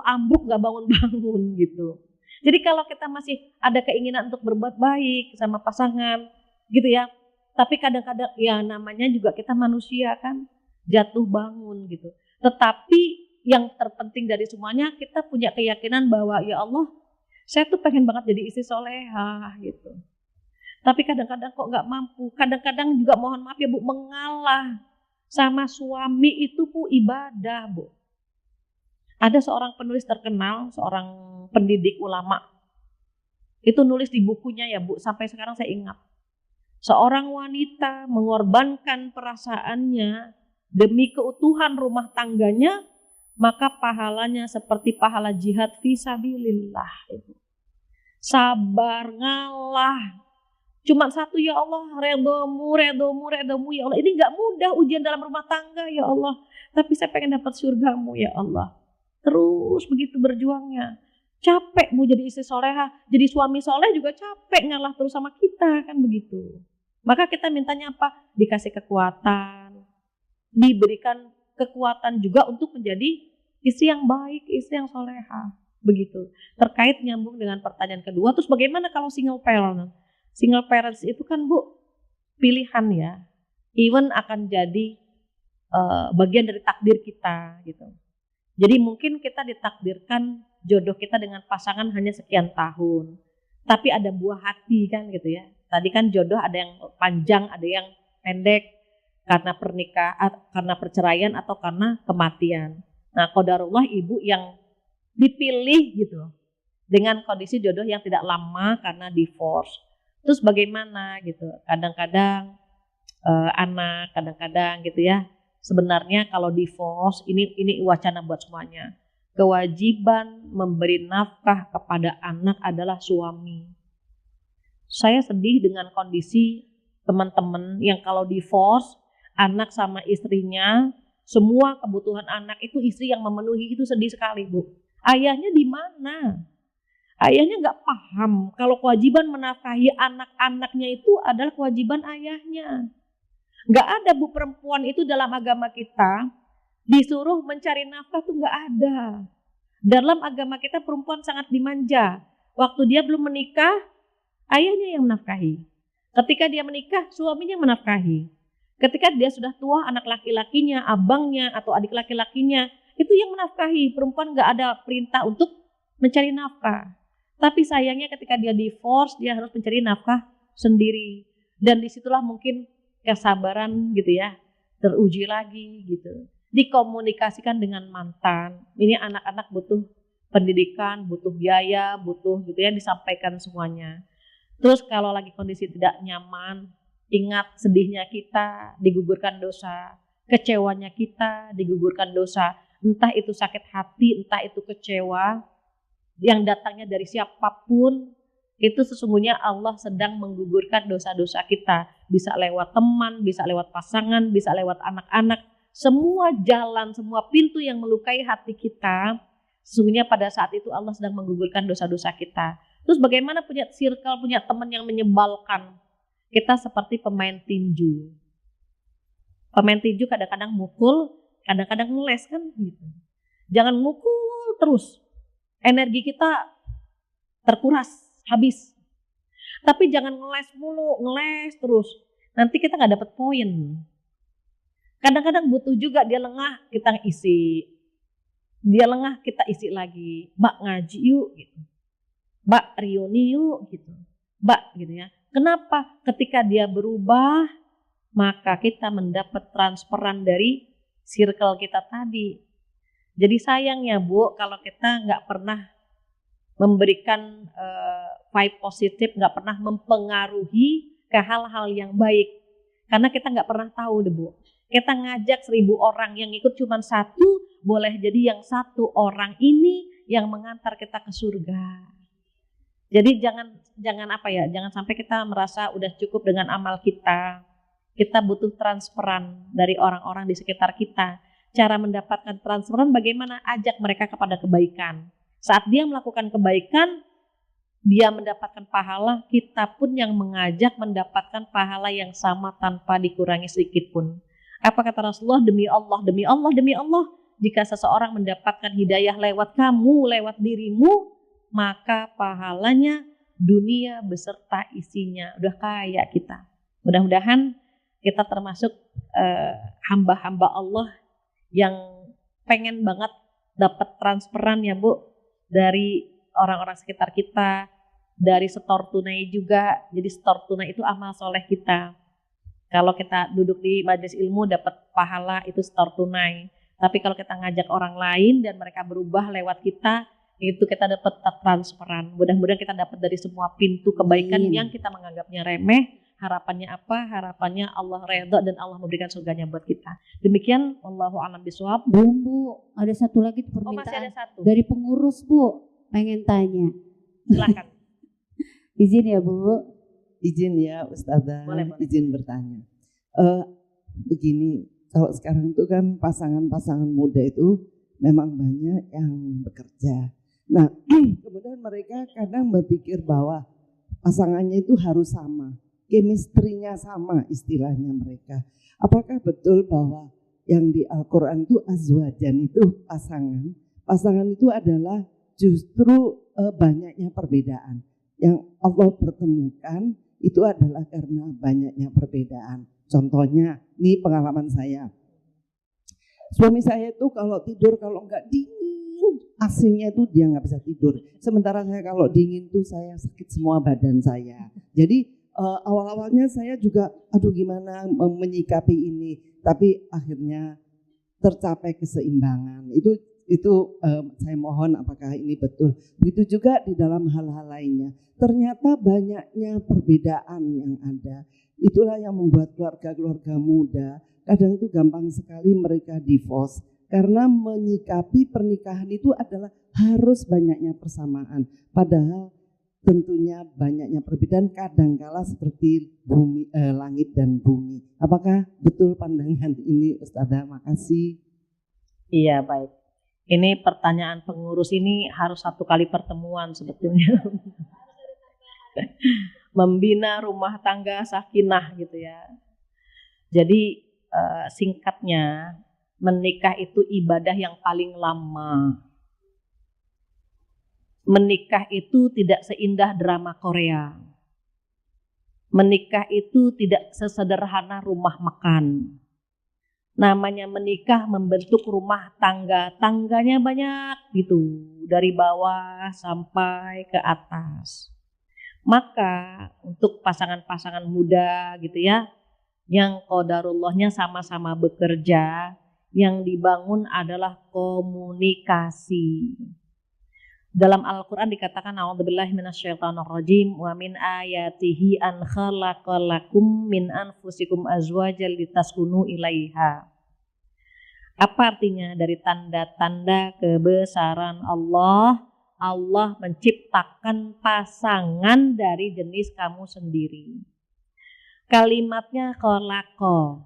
ambruk gak bangun-bangun gitu. Jadi kalau kita masih ada keinginan untuk berbuat baik sama pasangan gitu ya, tapi kadang-kadang ya namanya juga kita manusia kan, jatuh bangun gitu. Tetapi yang terpenting dari semuanya kita punya keyakinan bahwa ya Allah, saya tuh pengen banget jadi istri solehah gitu. Tapi kadang-kadang kok gak mampu, kadang-kadang juga mohon maaf ya Bu, mengalah sama suami itu Bu ibadah Bu. Ada seorang penulis terkenal, seorang pendidik ulama, itu nulis di bukunya ya Bu, sampai sekarang saya ingat. seorang wanita mengorbankan perasaannya demi keutuhan rumah tangganya, maka pahalanya seperti pahala jihad fisabilillah. Sabar, ngalah. Cuma satu, ya Allah, redomu ya Allah. Ini gak mudah ujian dalam rumah tangga ya Allah. Tapi saya pengen dapat surgamu ya Allah. Terus begitu berjuangnya. Capek mau jadi istri soleha, jadi suami soleh juga capek ngalah terus sama kita, kan begitu. Maka kita mintanya apa? Dikasih kekuatan, diberikan kekuatan juga untuk menjadi istri yang baik, istri yang soleha. Begitu. Terkait nyambung dengan pertanyaan kedua, terus bagaimana kalau single parent? Single parents itu kan Bu, pilihan ya. Even akan jadi bagian dari takdir kita gitu. Jadi mungkin kita ditakdirkan jodoh kita dengan pasangan hanya sekian tahun. Tapi ada buah hati kan gitu ya. Tadi kan jodoh ada yang panjang, ada yang pendek karena pernikahan, karena perceraian atau karena kematian. Nah, qadarullah ibu yang dipilih gitu dengan kondisi jodoh yang tidak lama karena divorce. Terus bagaimana gitu? Kadang-kadang anak, kadang-kadang gitu ya. Sebenarnya kalau divorce ini wacana buat semuanya. Kewajiban memberi nafkah kepada anak adalah suami. Saya sedih dengan kondisi teman-teman yang kalau divorce, anak sama istrinya, semua kebutuhan anak itu istri yang memenuhi, itu sedih sekali Bu. Ayahnya di mana? Ayahnya nggak paham kalau kewajiban menafkahi anak-anaknya itu adalah kewajiban ayahnya. Nggak ada Bu, perempuan itu dalam agama kita disuruh mencari nafkah tuh nggak ada. Dalam agama kita perempuan sangat dimanja. Waktu dia belum menikah, ayahnya yang menafkahi. Ketika dia menikah, suaminya menafkahi. Ketika dia sudah tua, anak laki-lakinya, abangnya atau adik laki-lakinya itu yang menafkahi. Perempuan nggak ada perintah untuk mencari nafkah. Tapi sayangnya ketika dia divorce, dia harus mencari nafkah sendiri. Dan disitulah mungkin kesabaran gitu ya, teruji lagi gitu. Dikomunikasikan dengan mantan. Ini anak-anak butuh pendidikan, butuh biaya, butuh gitu ya, disampaikan semuanya. Terus kalau lagi kondisi tidak nyaman, ingat sedihnya kita, digugurkan dosa. Kecewanya kita, digugurkan dosa. Entah itu sakit hati, entah itu kecewa, yang datangnya dari siapapun, itu sesungguhnya Allah sedang menggugurkan dosa-dosa kita. Bisa lewat teman, bisa lewat pasangan, bisa lewat anak-anak. Semua jalan, semua pintu yang melukai hati kita, sesungguhnya pada saat itu Allah sedang menggugurkan dosa-dosa kita. Terus bagaimana punya circle, punya teman yang menyebalkan? Kita seperti pemain tinju. Pemain tinju kadang-kadang mukul, kadang-kadang ngeles kan gitu. Jangan mukul terus. Energi kita terkuras, habis. Tapi jangan ngeles mulu, ngeles terus. Nanti kita nggak dapat poin. Kadang-kadang butuh juga dia lengah, kita isi. Dia lengah, kita isi lagi. Mbak ngaji yuk gitu. Mbak reuni yuk gitu. Mbak gitu ya. Kenapa? Ketika dia berubah, maka kita mendapat transferan dari circle kita tadi. Jadi sayangnya Bu, kalau kita nggak pernah memberikan vibe positif, nggak pernah mempengaruhi ke hal-hal yang baik. Karena kita nggak pernah tahu deh Bu. Kita ngajak 1000 orang, yang ikut cuma 1, boleh jadi yang 1 orang ini yang mengantar kita ke surga. Jadi jangan apa ya, jangan sampai kita merasa udah cukup dengan amal kita. Kita butuh transferan dari orang-orang di sekitar kita. Cara mendapatkan transferan bagaimana? Ajak mereka kepada kebaikan. Saat dia melakukan kebaikan, dia mendapatkan pahala, kita pun yang mengajak mendapatkan pahala yang sama tanpa dikurangi sedikit pun. Apa kata Rasulullah? Demi Allah, demi Allah, demi Allah, jika seseorang mendapatkan hidayah lewat kamu, lewat dirimu, maka pahalanya dunia beserta isinya. Udah kaya kita. Mudah-mudahan kita termasuk hamba-hamba Allah yang pengen banget dapat transferan ya Bu, dari orang-orang sekitar kita, dari setor tunai juga. Jadi setor tunai itu amal soleh kita. Kalau kita duduk di majelis ilmu dapat pahala, itu setor tunai. Tapi kalau kita ngajak orang lain dan mereka berubah lewat kita, itu kita dapat transferan. Mudah-mudahan kita dapat dari semua pintu kebaikan yang kita menganggapnya remeh, Harapannya apa? Harapannya Allah redha dan Allah memberikan surganya buat kita. Demikian, wallahu a'lam bishawab. Belum Bu, ada satu lagi Oh, masih ada permintaan satu. dari pengurus Bu, pengen tanya. Silakan. Izin ya Bu. Izin ya Ustazah, Boleh. izin bertanya. Begini, kalau sekarang itu kan pasangan-pasangan muda itu memang banyak yang bekerja. Nah, kemudian mereka kadang berpikir bahwa pasangannya itu harus sama, chemistry-nya sama istilahnya mereka. Apakah betul bahwa yang di Al-Quran itu azwajan itu pasangan itu adalah justru banyaknya perbedaan. Yang Allah pertemukan itu adalah karena banyaknya perbedaan. Contohnya, ini pengalaman saya. Suami saya itu kalau tidur, kalau enggak dingin, AC-nya itu dia nggak bisa tidur. Sementara saya kalau dingin tuh saya sakit semua badan saya. Jadi awal-awalnya saya juga, aduh gimana menyikapi ini. Tapi akhirnya tercapai keseimbangan. Itu saya mohon apakah ini betul. Begitu juga di dalam hal-hal lainnya. Ternyata banyaknya perbedaan yang ada. Itulah yang membuat keluarga-keluarga muda kadang itu gampang sekali mereka divorce. Karena menyikapi pernikahan itu adalah harus banyaknya persamaan. Padahal tentunya banyaknya perbedaan kadangkala seperti langit dan bumi. Apakah betul pandangan ini Ustazah? Makasih. Iya, baik. Ini pertanyaan pengurus ini harus 1 kali pertemuan sebetulnya. Membina rumah tangga sakinah gitu ya. Jadi singkatnya, menikah itu ibadah yang paling lama. Menikah itu tidak seindah drama Korea. Menikah itu tidak sesederhana rumah makan. Namanya menikah membentuk rumah tangga. Tangganya banyak gitu. Dari bawah sampai ke atas. Maka untuk pasangan-pasangan muda gitu ya. Yang qadarullahnya sama-sama bekerja. Yang dibangun adalah komunikasi. Dalam Al-Quran dikatakan a'udzubillahi minasyaitonirrajim wa min ayatihi an khalaqalakum min anfusikum azwajal litaskunu ilaiha. Apa artinya dari tanda-tanda kebesaran Allah? Allah menciptakan pasangan dari jenis kamu sendiri. Kalimatnya khalaqa.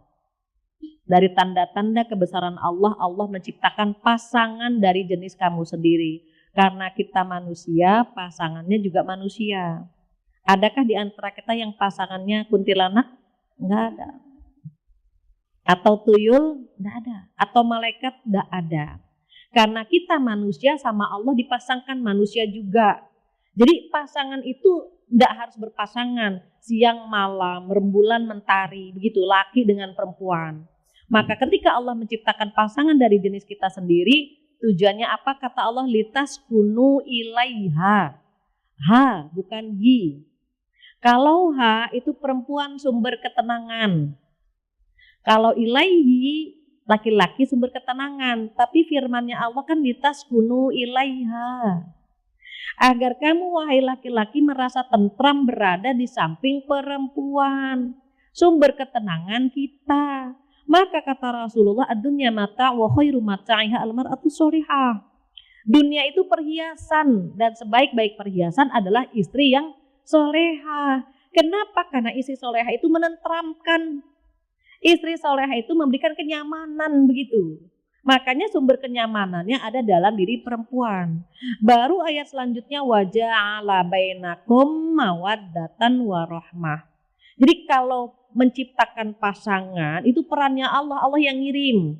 Dari tanda-tanda kebesaran Allah, Allah menciptakan pasangan dari jenis kamu sendiri. Karena kita manusia, pasangannya juga manusia. Adakah di antara kita yang pasangannya kuntilanak? Enggak ada. Atau tuyul? Enggak ada. Atau malaikat? Enggak ada. Karena kita manusia sama Allah dipasangkan manusia juga. Jadi pasangan itu enggak harus berpasangan. Siang malam, rembulan mentari, begitu laki dengan perempuan. Maka ketika Allah menciptakan pasangan dari jenis kita sendiri, tujuannya apa? Kata Allah, litaskunu ilaiha. Ha, bukan hi. Kalau ha itu perempuan sumber ketenangan. Kalau ilaihi laki-laki sumber ketenangan. Tapi firmannya Allah kan litaskunu ilaiha. Agar kamu wahai laki-laki merasa tentram berada di samping perempuan. Sumber ketenangan kita. Maka kata Rasulullah, ad-dunya mata' wa khairu mata'iha al-mar'atu sholihah. Dunia itu perhiasan dan sebaik-baik perhiasan adalah istri yang solehah. Kenapa? Karena istri solehah itu menenteramkan. Istri solehah itu memberikan kenyamanan begitu. Makanya sumber kenyamanannya ada dalam diri perempuan. Baru ayat selanjutnya waja'ala bainakum mawaddatan warahmah. Jadi kalau menciptakan pasangan itu perannya Allah, Allah yang ngirim.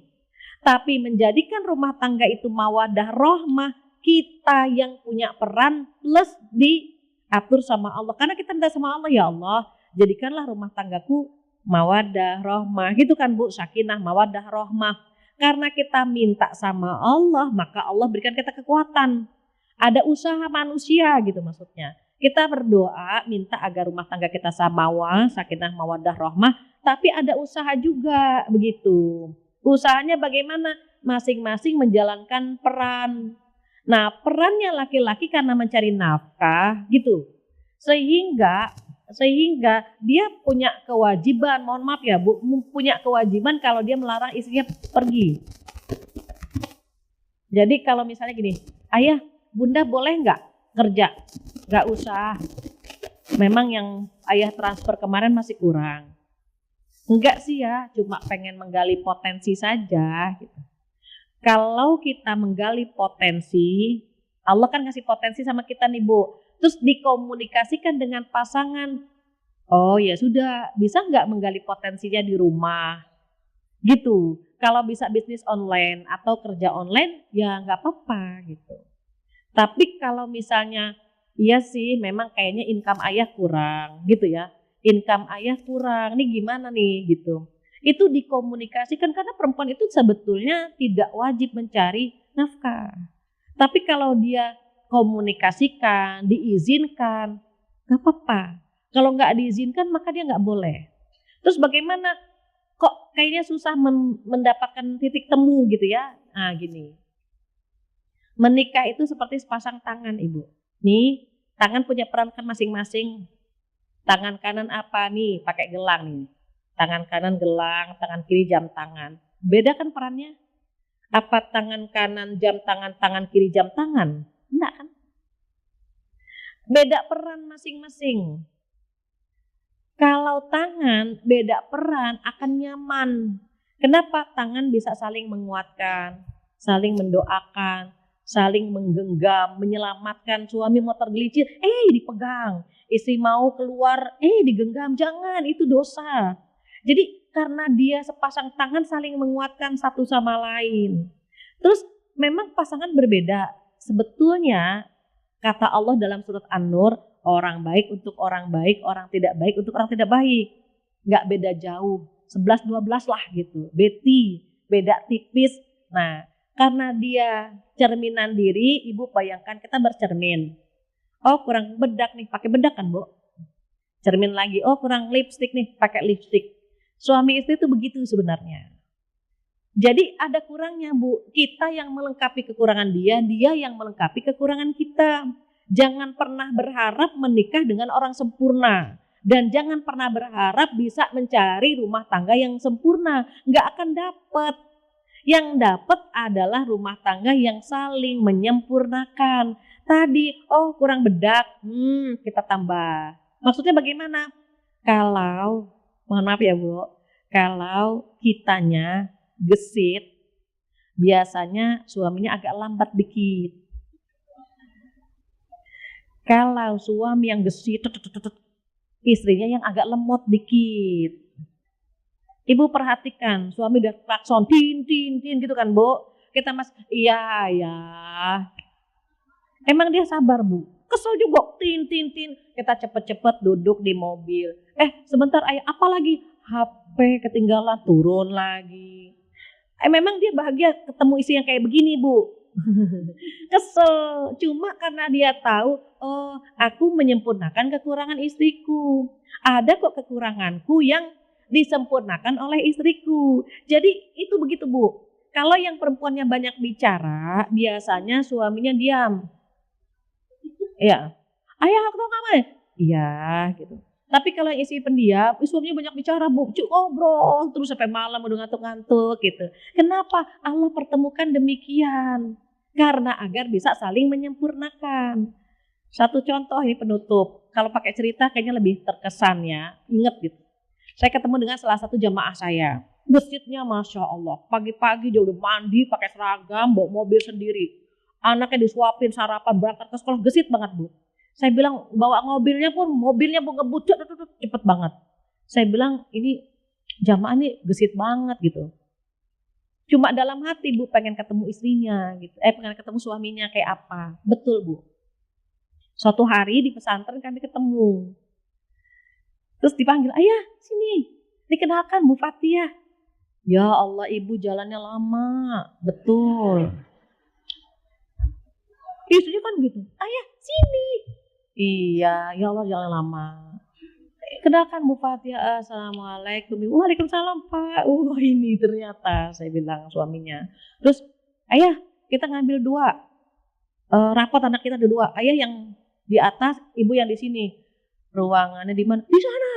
Tapi menjadikan rumah tangga itu mawadah rohmah, kita yang punya peran plus diatur sama Allah. Karena kita minta sama Allah, ya Allah, jadikanlah rumah tanggaku mawadah rohmah. Gitu kan Bu, sakinah mawadah rohmah. Karena kita minta sama Allah, maka Allah berikan kita kekuatan. Ada usaha manusia gitu maksudnya. Kita berdoa minta agar rumah tangga kita samawa, sakinah mawaddah rahmah, tapi ada usaha juga begitu. Usahanya bagaimana? Masing-masing menjalankan peran. Nah, perannya laki-laki karena mencari nafkah gitu. Sehingga Sehingga dia punya kewajiban, mohon maaf ya Bu, punya kewajiban kalau dia melarang istrinya pergi. Jadi kalau misalnya gini, ayah, bunda boleh nggak kerja? Nggak usah. Memang yang ayah transfer kemarin masih kurang. Enggak sih ya, cuma pengen menggali potensi saja. Gitu. Kalau kita menggali potensi, Allah kan ngasih potensi sama kita nih Bu. Terus dikomunikasikan dengan pasangan. Oh ya sudah, bisa nggak menggali potensinya di rumah? Gitu. Kalau bisa bisnis online atau kerja online, ya nggak apa-apa gitu. Tapi kalau misalnya, iya sih memang kayaknya income ayah kurang gitu ya. Income ayah kurang, nih gimana nih gitu. Itu dikomunikasikan karena perempuan itu sebetulnya tidak wajib mencari nafkah. Tapi kalau dia komunikasikan, diizinkan, nggak apa-apa. Kalau nggak diizinkan maka dia nggak boleh. Terus bagaimana? Kok kayaknya susah mendapatkan titik temu gitu ya? Nah gini, menikah itu seperti sepasang tangan Ibu. Nih, tangan punya peran kan masing-masing. Tangan kanan apa nih? Pakai gelang nih. Tangan kanan gelang, tangan kiri jam tangan. Beda kan perannya? Apa tangan kanan jam tangan, tangan kiri jam tangan? Enggak kan? Beda peran masing-masing. Kalau tangan beda peran akan nyaman. Kenapa? Tangan bisa saling menguatkan, saling mendoakan, saling menggenggam, menyelamatkan. Suami mau tergelincir, dipegang. Istri mau keluar, digenggam. Jangan, itu dosa. Jadi karena dia sepasang tangan saling menguatkan satu sama lain. Terus memang pasangan berbeda. Sebetulnya kata Allah dalam surat An-Nur, orang baik untuk orang baik, orang tidak baik untuk orang tidak baik. Nggak beda jauh, 11-12 lah gitu. Beda tipis. Nah, karena dia cerminan diri, Ibu bayangkan kita bercermin. Oh kurang bedak nih, pakai bedak kan Bu? Cermin lagi, oh kurang lipstik nih, pakai lipstik. Suami istri itu begitu sebenarnya. Jadi ada kurangnya Bu, kita yang melengkapi kekurangan dia, dia yang melengkapi kekurangan kita. Jangan pernah berharap menikah dengan orang sempurna. Dan jangan pernah berharap bisa mencari rumah tangga yang sempurna. Nggak akan dapat. Yang dapat adalah rumah tangga yang saling menyempurnakan. Tadi, oh kurang bedak, kita tambah. Maksudnya bagaimana? Kalau, mohon maaf ya Bu, kalau kitanya gesit, biasanya suaminya agak lambat dikit. Kalau suami yang gesit, istrinya yang agak lemot dikit. Ibu perhatikan, suami udah klakson, tin gitu kan Bu. Kita iya ya. Emang dia sabar Bu. Kesel juga, tin. Kita cepet-cepet duduk di mobil. Sebentar ayah, apa lagi? HP ketinggalan, turun lagi. Memang dia bahagia ketemu istri yang kayak begini Bu. Kesel, cuma karena dia tahu, oh aku menyempurnakan kekurangan istriku. Ada kok kekuranganku yang disempurnakan oleh istriku. Jadi itu begitu Bu. Kalau yang perempuannya banyak bicara, biasanya suaminya diam. Ya, ayah aku tahu kamu. Iya gitu. Tapi kalau istri pendiam, suaminya banyak bicara Bu, ngobrol terus sampai malam udah ngantuk-ngantuk gitu. Kenapa? Allah pertemukan demikian. Karena agar bisa saling menyempurnakan. Satu contoh ini penutup. Kalau pakai cerita kayaknya lebih terkesan ya. Ingat gitu. Saya ketemu dengan salah satu jamaah saya. Gesitnya Masya Allah. Pagi-pagi dia udah mandi pakai seragam, bawa mobil sendiri. Anaknya disuapin sarapan, berangkat ke sekolah, gesit banget Bu. Saya bilang bawa mobilnya Bu ngebut cepet banget. Saya bilang ini jamaah ini gesit banget gitu. Cuma dalam hati Bu pengen ketemu istrinya gitu. Pengen ketemu suaminya kayak apa. Betul Bu. Suatu hari di pesantren kami ketemu. Terus dipanggil, ayah sini. Dikenalkan Bu Fathia. Ya Allah Ibu jalannya lama. Betul. Istrinya kan gitu. Ayah sini. Iya, ya Allah jalan lama. Kenalkan Bu Fathia, assalamualaikum. Waalaikumsalam Pak. Ini ternyata saya bilang suaminya. Terus, ayah kita ngambil 2. Rapot anak kita ada 2. Ayah yang di atas, ibu yang di sini. ruangannya di mana? Di sana.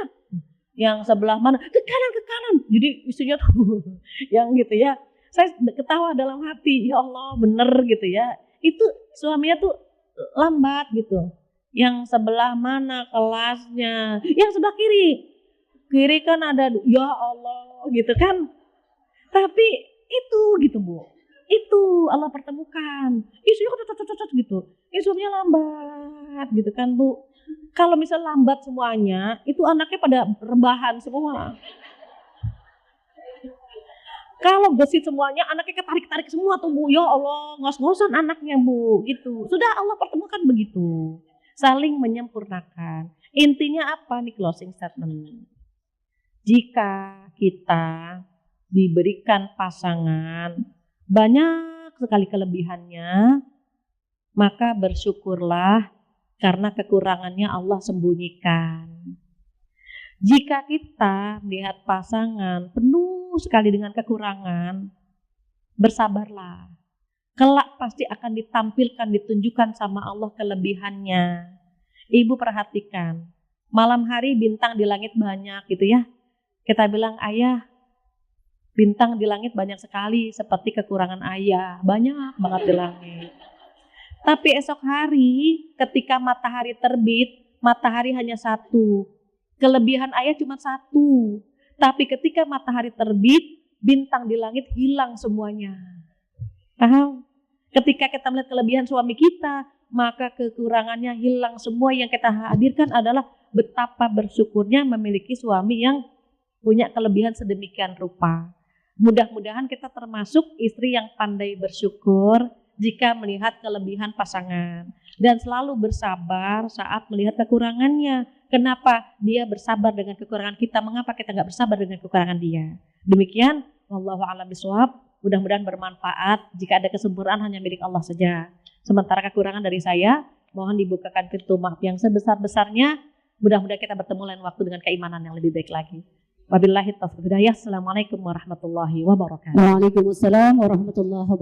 Yang sebelah mana? Ke kanan. Jadi istrinya tuh yang gitu ya. Saya ketawa dalam hati, ya Allah bener gitu ya. Itu suaminya tuh lambat gitu. Yang sebelah mana kelasnya? Yang sebelah kiri. Kiri kan ada, ya Allah gitu kan. Tapi itu gitu Bu. Itu Allah pertemukan. Istrinya kok gitu. Suaminya lambat gitu kan Bu. Kalau misal lambat semuanya, itu anaknya pada rebahan semua. Kalau gesit semuanya, anaknya ketarik-tarik semua tuh Bu. Ya Allah, ngos-ngosan anaknya Bu. Gitu. Sudah Allah pertemukan begitu. Saling menyempurnakan. Intinya apa nih closing statement? Jika kita diberikan pasangan, banyak sekali kelebihannya, maka bersyukurlah karena kekurangannya Allah sembunyikan. Jika kita melihat pasangan penuh sekali dengan kekurangan, bersabarlah. Kelak pasti akan ditampilkan, ditunjukkan sama Allah kelebihannya. Ibu perhatikan, malam hari bintang di langit banyak gitu ya. Kita bilang, ayah, bintang di langit banyak sekali, seperti kekurangan ayah, banyak banget di langit. Tapi esok hari ketika matahari terbit, matahari hanya satu. Kelebihan ayah cuma satu. Tapi ketika matahari terbit, bintang di langit hilang semuanya. Paham? Ketika kita melihat kelebihan suami kita, maka kekurangannya hilang semua. Yang kita hadirkan adalah betapa bersyukurnya memiliki suami yang punya kelebihan sedemikian rupa. Mudah-mudahan kita termasuk istri yang pandai bersyukur jika melihat kelebihan pasangan dan selalu bersabar saat melihat kekurangannya. Kenapa dia bersabar dengan kekurangan kita? Mengapa kita nggak bersabar dengan kekurangan dia? Demikian, wallahu a'lam bishawab. Mudah-mudahan bermanfaat. Jika ada kesempurnaan hanya milik Allah saja. Sementara kekurangan dari saya, mohon dibukakan pintu maaf yang sebesar-besarnya. Mudah-mudahan kita bertemu lain waktu dengan keimanan yang lebih baik lagi. Wabillahi taufiq wal hidayah. Assalamualaikum warahmatullahi wabarakatuh. Waalaikumsalam warahmatullahi wabarakatuh.